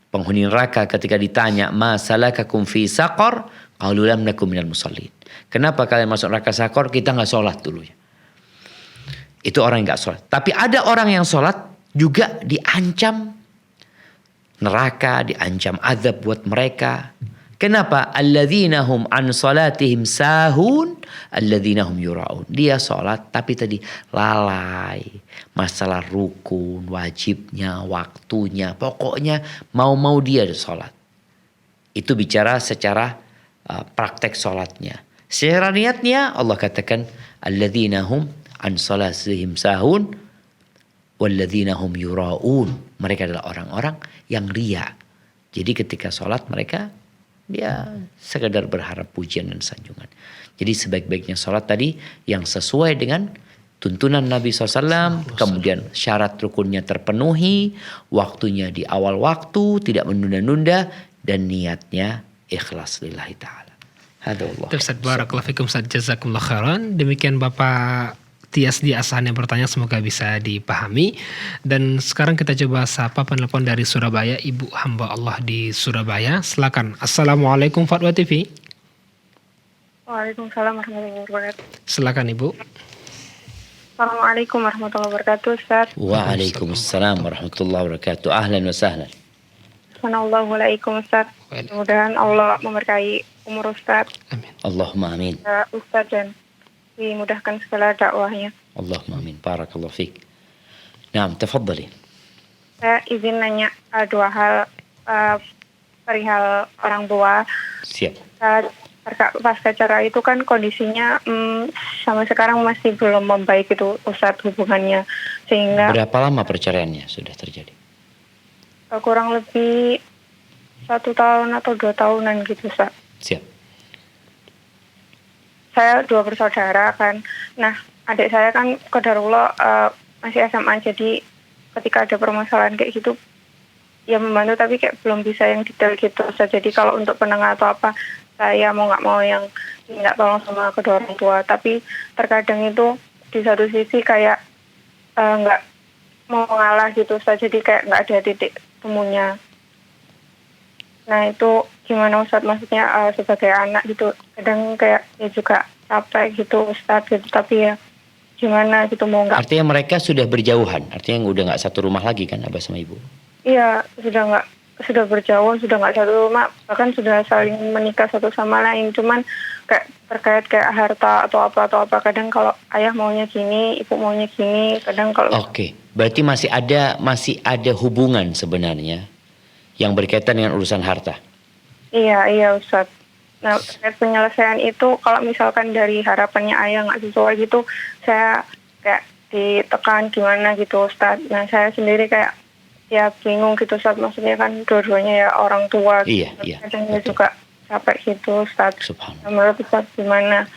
Penghuni neraka ketika ditanya ma salakakum fi saqar qalu lam nakum minal musallin. Kenapa kalian masuk neraka sakor? Kita nggak sholat dulu ya. Itu orang yang nggak sholat. Tapi ada orang yang sholat juga diancam neraka, diancam azab buat mereka. Kenapa? Alladzina hum an salatihim sahun, alladzina hum yura'un. Dia sholat tapi tadi lalai. Masalah rukun, wajibnya, waktunya. Pokoknya mau-mau dia sholat. Itu bicara secara praktek sholatnya. Secara niatnya Allah katakan alladzina hum an salatihim sahun, walladzina hum yura'un. Mereka adalah orang-orang yang riya. Jadi ketika sholat mereka dia sekedar berharap pujian dan sanjungan. Jadi sebaik-baiknya sholat tadi yang sesuai dengan tuntunan Nabi SAW. Kemudian syarat rukunnya terpenuhi. Waktunya di awal waktu. Tidak menunda-nunda. Dan niatnya ikhlas lillahi ta'ala. Hadallah. Ustaz, barakallahu fikum, Ustaz, jazakumullah khairan. Demikian Bapak Tias di Asahan yang bertanya, semoga bisa dipahami. Dan sekarang kita coba sapa penelpon dari Surabaya, Ibu hamba Allah di Surabaya. Silakan. Assalamualaikum Fatwa TV. Waalaikumsalam warahmatullahi wabarakatuh. Silakan Ibu. Assalamualaikum warahmatullahi wabarakatuh, Ustaz. Waalaikumsalam warahmatullahi wabarakatuh. Ahlan wa sahlan. Assalamualaikum, Ustaz. Mudah-mudahan Allah memberkahi umur Ustaz. Amin. Allahumma amin. Ustaz dan dimudahkan segala dakwahnya. Allahumma amin. Barakallahu fiik. Naam, tafadhali. Saya izin nanya dua hal perihal orang tua. Siap. Pasca cerai itu kan kondisinya sampai sekarang masih belum membaik itu Ustaz hubungannya. Sehingga Berapa lama perceraiannya sudah terjadi? kurang lebih 1 tahun atau 2 tahunan gitu Ustaz. Siap. Saya 2 bersaudara kan. Nah, adik saya kan qadarullah masih SMA, jadi ketika ada permasalahan kayak gitu ya membantu, tapi kayak belum bisa yang detail gitu. Jadi kalau untuk penengah atau apa, saya mau nggak mau yang minta tolong sama kedua orang tua. Tapi terkadang itu di satu sisi kayak nggak mau ngalah gitu. Jadi kayak nggak ada titik temunya. Nah itu gimana Ustaz, maksudnya sebagai anak gitu, kadang kayak ya juga capek gitu Ustaz gitu, tapi ya gimana gitu mau nggak. Artinya mereka sudah berjauhan, artinya udah nggak satu rumah lagi kan Abah sama Ibu? Iya, sudah berjauh, sudah nggak satu rumah, bahkan sudah saling menikah satu sama lain. Cuman kayak terkait kayak harta atau apa kadang kalau ayah maunya gini, ibu maunya gini, kadang kalau. Oke, berarti masih ada hubungan sebenarnya yang berkaitan dengan urusan harta. Iya Ustaz. Nah, terkait penyelesaian itu kalau misalkan dari harapannya ayah nggak sesuai gitu, saya kayak ditekan gimana gitu Ustaz. Nah, saya sendiri kayak ya bingung gitu Ustaz, maksudnya kan dua-duanya ya orang tua. Iya. Kadang juga capek gitu Ustaz. Subhanallah. Menurut Ustaz gimana?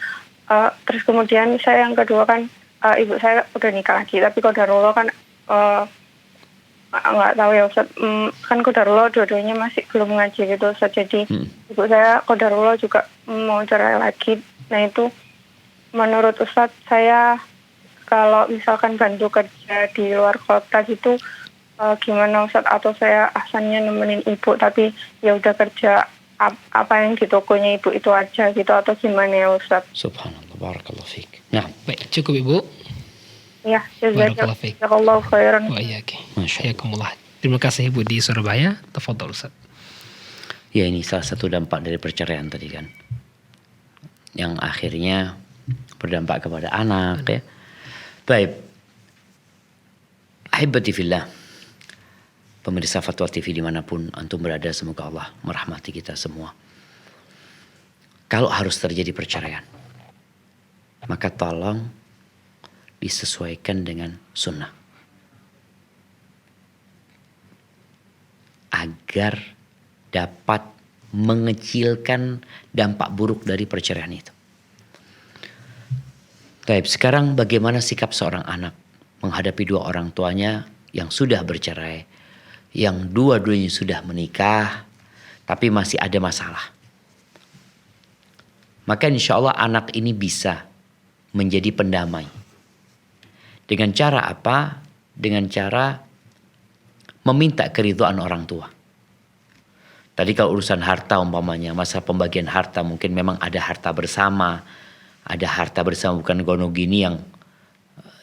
Terus kemudian saya yang kedua kan ibu saya udah nikah lagi, tapi qadarullah kan nggak tahu ya Ustaz, kan qadarullah dua-duanya masih belum ngaji gitu Ustaz, jadi ibu saya qadarullah juga mau cerai lagi. Nah itu menurut Ustaz, saya kalau misalkan bantu kerja di luar kota gitu gimana Ustaz, atau saya ahsannya nemenin ibu tapi ya udah kerja apa yang di tokonya ibu itu aja gitu, atau gimana ya Ustaz? Subhanallah, barakallahu fiik. Nah, Baik, cukup Ibu. Ya, Barakallahu fiik. jazakallahu khairan. Wa iyyaki. Masya Allah. Hayakumullah. Terima kasih Ibu di Surabaya. Tafadhol Ustaz. Ya, ini salah satu dampak dari perceraian tadi kan, yang akhirnya berdampak kepada anak ya. Baik, ahibati fillah, pemirsa Fatwa TV dimanapun antum berada, semoga Allah merahmati kita semua. Kalau harus terjadi perceraian, maka tolong disesuaikan dengan sunnah, agar dapat mengecilkan dampak buruk dari perceraian itu. Baik, sekarang bagaimana sikap seorang anak menghadapi dua orang tuanya yang sudah bercerai, yang dua-duanya sudah menikah, tapi masih ada masalah. Maka insya Allah anak ini bisa menjadi pendamai. Dengan cara apa? Dengan cara meminta keridhaan orang tua. Tadi kalau urusan harta umpamanya, masa pembagian harta mungkin memang ada harta bersama. Ada harta bersama, bukan gono gini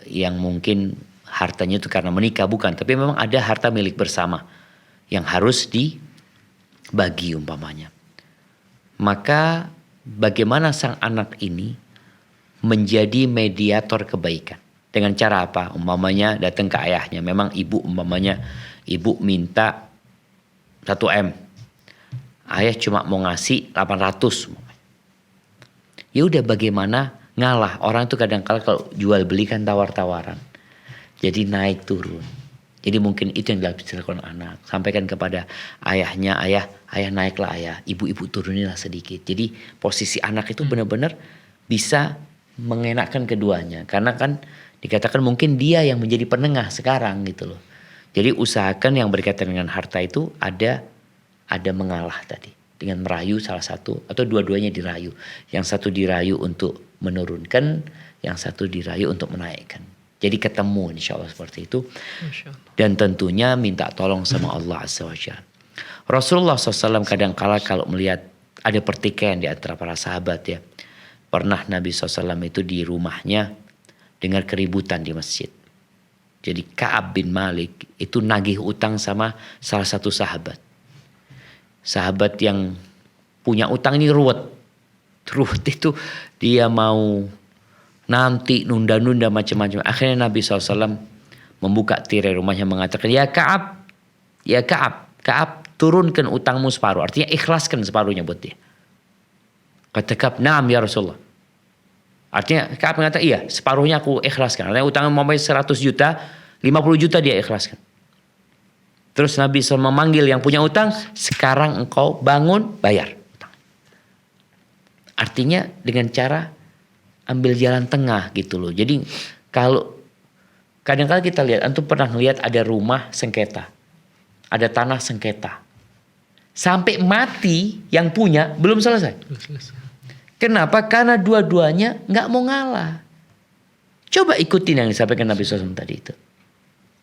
yang mungkin hartanya itu karena menikah, bukan. Tapi memang ada harta milik bersama yang harus dibagi umpamanya. Maka bagaimana sang anak ini menjadi mediator kebaikan? Dengan cara apa? Umpamanya datang ke ayahnya. Memang ibu umpamanya ibu minta 1M. Ayah cuma mau ngasih 800. Ya udah, bagaimana ngalah. Orang itu kadang-kala kalau jual beli kan tawar-tawaran. Jadi naik turun. Jadi mungkin itu yang dilakukan anak. Sampaikan kepada ayahnya, ayah naiklah ayah. Ibu turunilah sedikit. Jadi posisi anak itu benar-benar bisa mengenakkan keduanya. Karena kan dikatakan mungkin dia yang menjadi penengah sekarang gitu loh. Jadi usahakan yang berkaitan dengan harta itu ada mengalah tadi. Dengan merayu salah satu atau dua-duanya dirayu. Yang satu dirayu untuk menurunkan, yang satu dirayu untuk menaikkan. Jadi ketemu insya Allah seperti itu. Dan tentunya minta tolong sama Allah Azza wa Jalla. Rasulullah SAW kadang-kala kalau melihat ada pertikaian di antara para sahabat ya. Pernah Nabi SAW itu di rumahnya dengar keributan di masjid. Jadi Ka'ab bin Malik itu nagih utang sama salah satu sahabat. Sahabat yang punya utang ini ruwet. Ruwet itu dia mau nanti nunda-nunda macam-macam. Akhirnya Nabi SAW membuka tirai rumahnya mengatakan, ya Ka'ab, turunkan utangmu separuh. Artinya ikhlaskan separuhnya buat dia. Kata Ka'ab, naam ya Rasulullah. Artinya Ka'ab mengatakan, iya separuhnya aku ikhlaskan. Artinya utangnya mau 100 juta, 50 juta dia ikhlaskan. Terus Nabi SAW memanggil yang punya utang, sekarang engkau bangun bayar. Artinya dengan cara ambil jalan tengah gitu loh. Jadi kalau kadang-kadang kita lihat, antum pernah lihat ada rumah sengketa, ada tanah sengketa. Sampai mati yang punya belum selesai. Kenapa? Karena dua-duanya nggak mau ngalah. Coba ikutin yang disampaikan Nabi SAW tadi itu.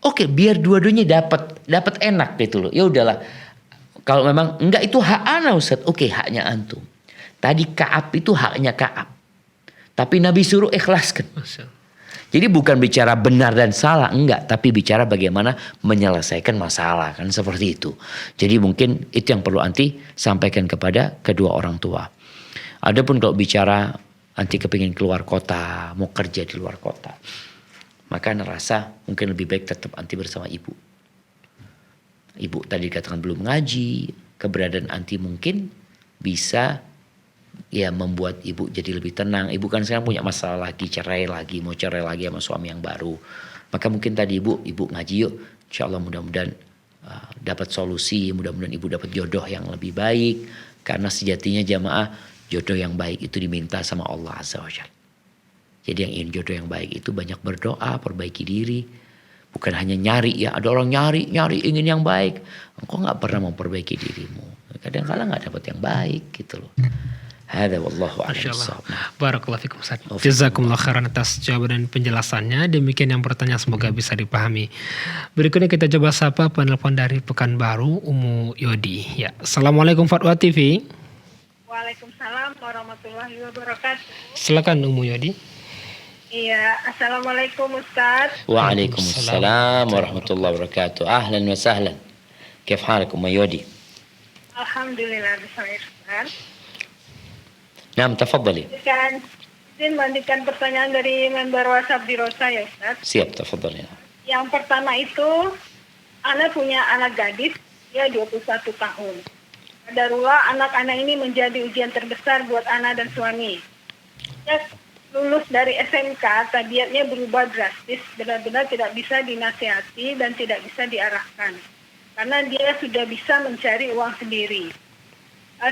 Oke, biar dua-duanya dapat enak gitu loh. Ya udahlah. Kalau memang enggak itu hak ana Ustaz. Oke, haknya antum. Tadi Ka'ab itu haknya Ka'ab. Tapi Nabi suruh ikhlaskan. Jadi bukan bicara benar dan salah, enggak, tapi bicara bagaimana menyelesaikan masalah kan seperti itu. Jadi mungkin itu yang perlu anti sampaikan kepada kedua orang tua. Adapun kalau bicara anti kepingin keluar kota, mau kerja di luar kota, maka rasa mungkin lebih baik tetap anti bersama ibu. Ibu tadi dikatakan belum ngaji, keberadaan anti mungkin bisa ya membuat ibu jadi lebih tenang. Ibu kan sekarang punya masalah lagi, mau cerai lagi sama suami yang baru. Maka mungkin tadi ibu ngaji yuk. Insya Allah mudah-mudahan dapat solusi, mudah-mudahan ibu dapat jodoh yang lebih baik. Karena sejatinya jamaah jodoh yang baik itu diminta sama Allah Azza wa Jalla. Jadi yang ingin jodoh yang baik itu banyak berdoa, perbaiki diri. Bukan hanya nyari ya, ada orang nyari ingin yang baik. Engkau nggak pernah memperbaiki dirimu. Kadang-kadang nggak dapat yang baik gitu loh. Hada wallahu a'lam Masya Allah. bissawab. Barakallahu fikum Ustaz. Jazakumullah khairan atas jawaban dan penjelasannya. Demikian yang pertanyaan semoga bisa dipahami. Berikutnya kita coba sapa penelpon dari Pekanbaru, Umu Yodi. Ya, Assalamualaikum Fatwa TV. Waalaikumsalam warahmatullahi wabarakatuh. Silakan Umu Yodi. Iya, assalamualaikum Ustadz. Waalaikumsalam warahmatullahi wabarakatuh. Ahlan wa sahlan. Kif halak Umma Yodi? Alhamdulillah bisa Ustadz. Naam, tafadhali. Izin melanjutkan pertanyaan dari member WhatsApp di Rosa ya Ustadz. Siap, tafadhali. Yang pertama itu, Ana punya anak gadis, dia 21 tahun. Qadarullah anak-anak ini menjadi ujian terbesar buat Ana dan suami. Ya, lulus dari SMK, tabiatnya berubah drastis, benar-benar tidak bisa dinasihati dan tidak bisa diarahkan. Karena dia sudah bisa mencari uang sendiri.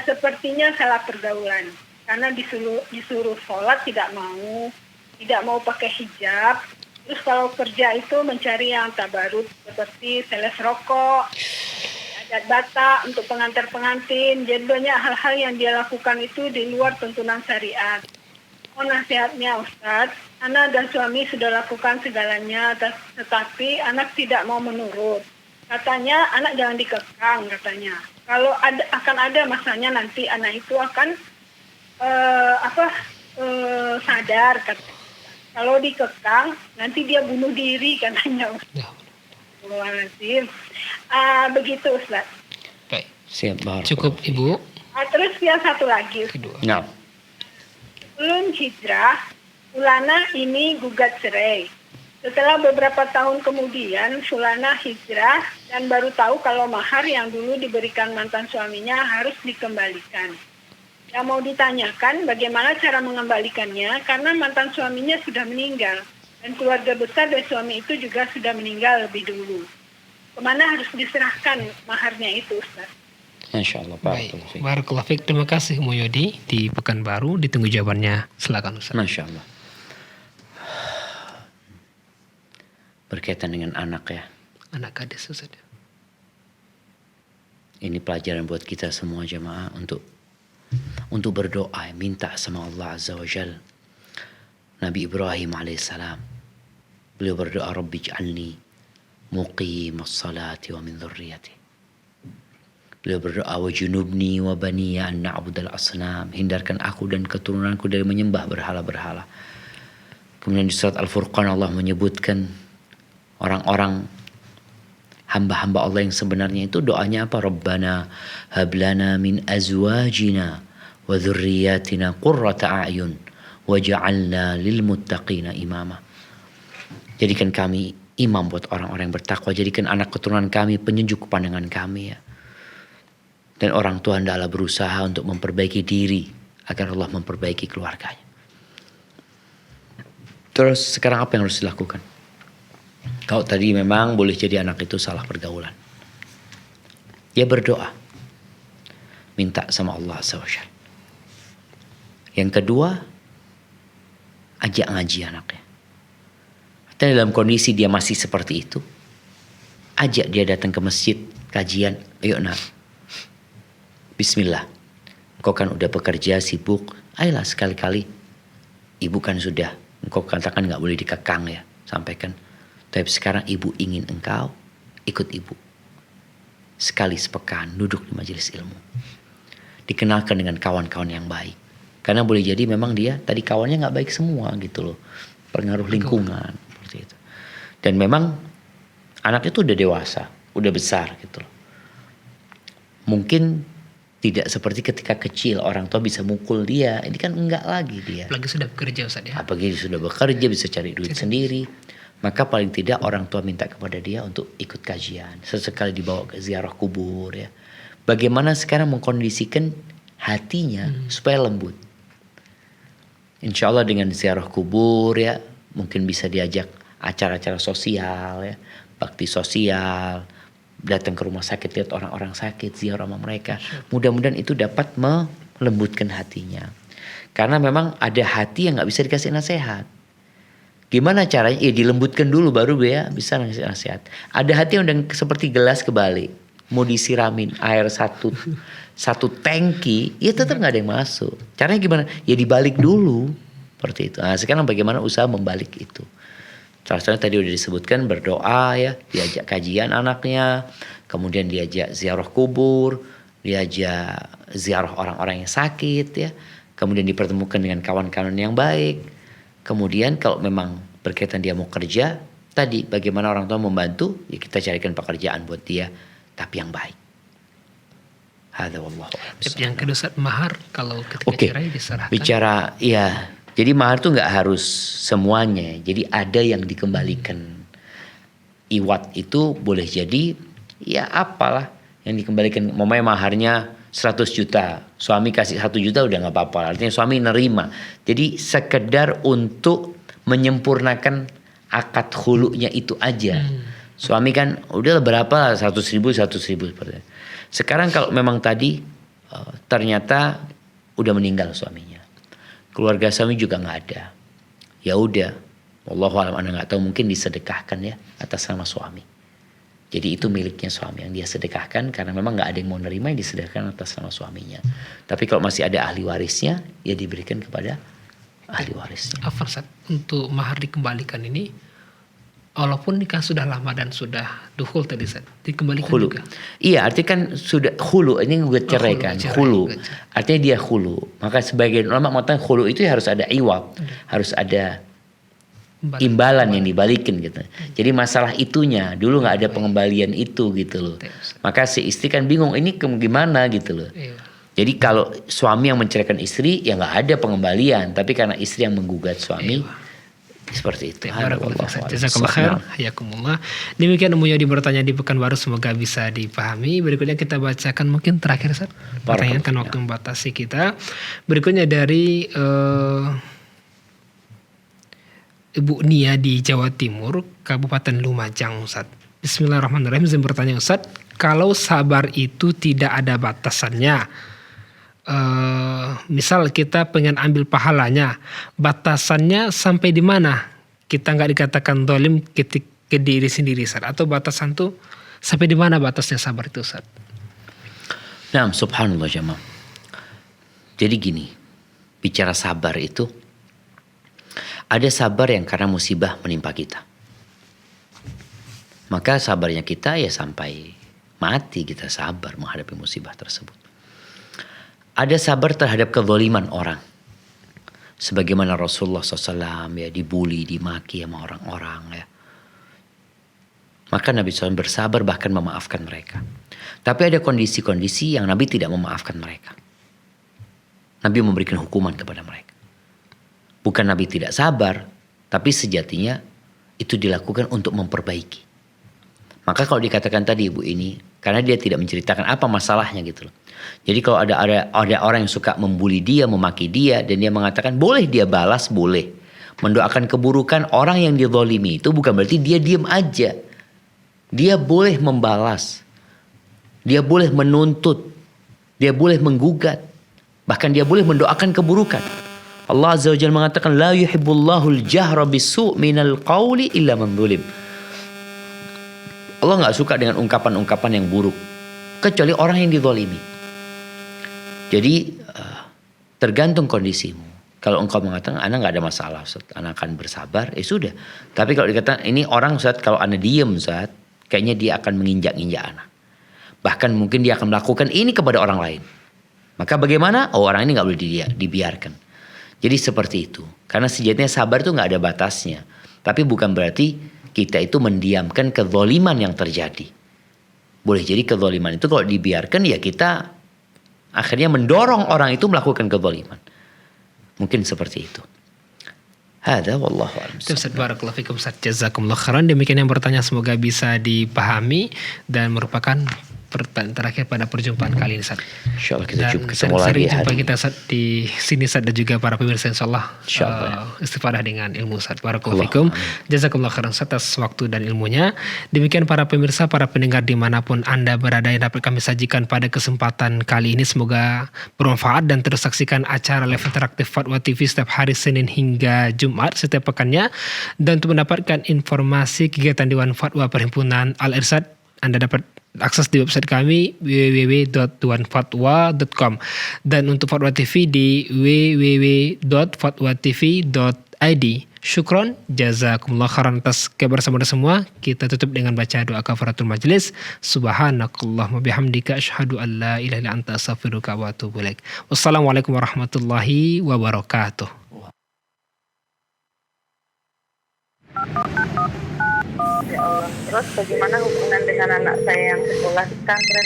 Sepertinya salah pergaulan. Karena disuruh sholat tidak mau pakai hijab. Terus kalau kerja itu mencari yang tabarut seperti sales rokok, adat bata untuk pengantar-pengantin. Jadi banyak hal-hal yang dia lakukan itu di luar tuntunan syariat. Nasihatnya Ustadz, anak dan suami sudah lakukan segalanya, tetapi anak tidak mau menurut. Katanya anak jangan dikekang katanya. Kalau akan ada masanya nanti anak itu akan sadar katanya. Kalau dikekang nanti dia bunuh diri katanya Ustadz. Begitu Ustadz. Baik. Siap, barakallahu. Cukup Ibu. Terus yang satu lagi. Kedua. Naam. Sebelum hijrah, Sulana ini gugat cerai. Setelah beberapa tahun kemudian, Sulana hijrah dan baru tahu kalau mahar yang dulu diberikan mantan suaminya harus dikembalikan. Yang mau ditanyakan bagaimana cara mengembalikannya karena mantan suaminya sudah meninggal dan keluarga besar dari suami itu juga sudah meninggal lebih dulu. Kemana harus diserahkan maharnya itu, Ustaz? Masya Allah, Baik. barakallahu fiik. Barakallahu fiik. Terima kasih Umu Yodi di Pekanbaru. Ditunggu jawabannya. Silakan Ustaz. Masya Allah. Berkaitan dengan anak ya. Anak gadis Ustaz. Ini pelajaran buat kita semua jemaah untuk berdoa, minta sama Allah Azza wa Jal. Nabi Ibrahim alaihissalam, beliau berdoa, Rabbi ij'alni muqimas salati wa min dhurriyyati. Beliau berdoa, wa junubni wa baniya an na'budal asnam. Hindarkan aku dan keturunanku dari menyembah berhala-berhala. Kemudian di surat Al-Furqan Allah menyebutkan orang-orang hamba-hamba Allah yang sebenarnya itu doanya apa? Rabbana hablana min azwajina wa dhurriyyatina qurrata a'yun waj'alna lil muttaqina imama. Jadikan kami imam buat orang-orang yang bertakwa. Jadikan anak keturunan kami penyejuk pandangan kami ya. Dan orang tua hendaklah berusaha untuk memperbaiki diri agar Allah memperbaiki keluarganya. Terus sekarang apa yang harus dilakukan? Kalau tadi memang boleh jadi anak itu salah pergaulan. Ya berdoa. Minta sama Allah SWT. Yang kedua, ajak ngaji anaknya. Dan dalam kondisi dia masih seperti itu, ajak dia datang ke masjid, kajian. Ayo nak, bismillah. Engkau kan udah bekerja, sibuk. Ayolah sekali-kali. Ibu kan sudah, engkau katakan gak boleh dikekang ya. Sampaikan. Tapi sekarang ibu ingin engkau ikut ibu. Sekali sepekan duduk di majelis ilmu. Dikenalkan dengan kawan-kawan yang baik. Karena boleh jadi memang dia tadi kawannya gak baik semua gitu loh. Pengaruh lingkungan. Seperti itu. Dan memang anak itu udah dewasa. Udah besar gitu loh. Mungkin tidak seperti ketika kecil orang tua bisa mukul dia. Ini kan enggak lagi dia. Apalagi sudah bekerja Ustaz ya. Apalagi sudah bekerja bisa cari duit sendiri. Maka paling tidak orang tua minta kepada dia untuk ikut kajian. Sesekali dibawa ke ziarah kubur ya. Bagaimana sekarang mengkondisikan hatinya supaya lembut. Insya Allah dengan ziarah kubur ya. Mungkin bisa diajak acara-acara sosial ya. Bakti sosial. Datang ke rumah sakit lihat orang-orang sakit. Ziarah sama mereka. Mudah-mudahan itu dapat melembutkan hatinya. Karena memang ada hati yang gak bisa dikasih nasihat. Gimana caranya? Ya dilembutkan dulu baru dia bisa ngasih nasihat. Ada hati yang udah seperti gelas kebalik. Mau disiramin air satu tangki, ya tetap nggak ada yang masuk. Caranya gimana? Ya dibalik dulu. Seperti itu. Nah, sekarang bagaimana usaha membalik itu? Salah satunya tadi udah disebutkan berdoa ya. Diajak kajian anaknya. Kemudian diajak ziarah kubur. Diajak ziarah orang-orang yang sakit ya. Kemudian dipertemukan dengan kawan-kawan yang baik. Kemudian kalau memang berkaitan dia mau kerja, tadi bagaimana orang tua membantu, ya kita carikan pekerjaan buat dia, tapi yang baik. Hadza wallahu a'lam. Yang kedua Ustaz, mahar kalau ketika cerai diserahkan. Bicara ya, jadi mahar tuh nggak harus semuanya. Jadi ada yang dikembalikan. Iwat itu boleh jadi ya apalah yang dikembalikan. Mamanya maharnya 100 juta, suami kasih 1 juta udah nggak apa-apa. Artinya suami nerima. Jadi sekedar untuk menyempurnakan akad khulunya itu aja. Suami kan udah berapa 100 ribu seperti itu. Sekarang kalau memang tadi ternyata udah meninggal suaminya, keluarga suami juga nggak ada, ya udah, wallahu alam, anda nggak tahu, mungkin disedekahkan ya atas nama suami. Jadi itu miliknya suami yang dia sedekahkan karena memang nggak ada yang mau nerima, yang disedekahkan atas nama suaminya. Tapi kalau masih ada ahli warisnya, ya diberikan kepada ahli warisnya. Afan Ustaz, untuk mahar dikembalikan ini, walaupun nikah sudah lama dan sudah dukhul tadi Ustaz, dikembalikan Khulu. juga. Iya, artinya kan sudah khulu, ini gue cerai kan. Khulu. Artinya dia khulu. Maka sebagian ulama mengatakan khulu itu ya harus ada iwab, harus ada imbalan yang dibalikin gitu. Jadi masalah itunya dulu nggak ada pengembalian itu gitu loh. Maka si istri kan bingung ini gimana gitu loh. Jadi kalau suami yang menceraikan istri ya nggak ada pengembalian, tapi karena istri yang menggugat suami seperti itu. Jazakallah khair, hayakumullah. Demikian umumnya bertanya di Pekanbaru, semoga bisa dipahami. Berikutnya kita bacakan mungkin terakhir Ustaz. Pertanyaan kan waktu membatasi kita. Berikutnya dari Ibu Nia di Jawa Timur, Kabupaten Lumajang, Ustaz. Bismillahirrahmanirrahim. Saya bertanya Ustaz, kalau sabar itu tidak ada batasannya, misal kita pengen ambil pahalanya, batasannya sampai di mana? Kita nggak dikatakan zalim ke diri sendiri, Ustaz. Atau batasan tuh sampai di mana batasnya sabar itu, Ustaz? Nah, subhanallah jemaah. Jadi gini, bicara sabar itu, ada sabar yang karena musibah menimpa kita. Maka sabarnya kita ya sampai mati kita sabar menghadapi musibah tersebut. Ada sabar terhadap kezaliman orang. Sebagaimana Rasulullah SAW ya dibully, dimaki sama orang-orang ya. Maka Nabi SAW bersabar bahkan memaafkan mereka. Tapi ada kondisi-kondisi yang Nabi tidak memaafkan mereka. Nabi memberikan hukuman kepada mereka. Bukan Nabi tidak sabar, tapi sejatinya itu dilakukan untuk memperbaiki. Maka kalau dikatakan tadi ibu ini, karena dia tidak menceritakan apa masalahnya gitu loh. Jadi kalau ada orang yang suka membuli dia, memaki dia, dan dia mengatakan boleh dia balas, boleh. Mendoakan keburukan orang yang dizalimi itu bukan berarti dia diam aja. Dia boleh membalas. Dia boleh menuntut. Dia boleh menggugat. Bahkan dia boleh mendoakan keburukan. Allah Azza wa Jalla mengatakan la yuhibbullahu al-jahra bisu' minal qawli illa man zulim. Allah enggak suka dengan ungkapan-ungkapan yang buruk kecuali orang yang dizalimi. Jadi tergantung kondisimu. Kalau engkau mengatakan anak enggak ada masalah, Ustaz, anak akan bersabar, sudah. Tapi kalau dikatakan ini orang, Ustaz, kalau anak diam, Ustaz, kayaknya dia akan menginjak-injak anak. Bahkan mungkin dia akan melakukan ini kepada orang lain. Maka bagaimana? Oh, orang ini enggak boleh dibiarkan. Jadi seperti itu. Karena sejatinya sabar itu gak ada batasnya. Tapi bukan berarti kita itu mendiamkan kezaliman yang terjadi. Boleh jadi kezaliman itu kalau dibiarkan ya kita akhirnya mendorong orang itu melakukan kezaliman. Mungkin seperti itu. Hadza wallahu a'lam. Ustaz, barakallahu fikum Ustaz, jazakumullah khairan. Demikian yang bertanya semoga bisa dipahami dan merupakan pertanyaan terakhir pada perjumpaan kali ini, Ustaz. Insyaallah kita Dan ketemu lagi sering jumpa hari kita, Ustaz, di sini, Ustaz, dan juga para pemirsa, insyaallah Insyaallah. istifadah dengan ilmu, Ustaz. Barakallahu fikum. Jazakumullah khairan, Ustaz, atas waktu dan ilmunya. Demikian para pemirsa, para pendengar dimanapun Anda berada yang dapat kami sajikan pada kesempatan kali ini. Semoga bermanfaat dan terus saksikan acara live interaktif Fatwa TV setiap hari Senin hingga Jumat setiap pekannya. Dan untuk mendapatkan informasi kegiatan Dewan Fatwa Perhimpunan Al-Irsyad, Anda dapat akses di website kami www.dewanfatwa.com, dan untuk Fatwa TV di www.fatwatv.id. Syukron, jazakumullah khairan atas kebersamaan semua. Kita tutup dengan baca doa kafaratul majlis. Subhanakallahumma bihamdika asyhadu an la ilaha illa anta astaghfiruka wa atubu ilaik. Wassalamualaikum warahmatullahi wabarakatuh. Ya Allah. Terus bagaimana hubungan dengan anak saya yang sekolah di pesantren?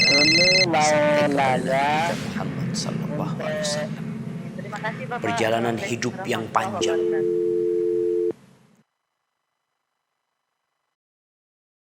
Ini mau nanya. Muhammad sallallahu alaihi wasallam. Terima kasih Bapak. Perjalanan hidup yang panjang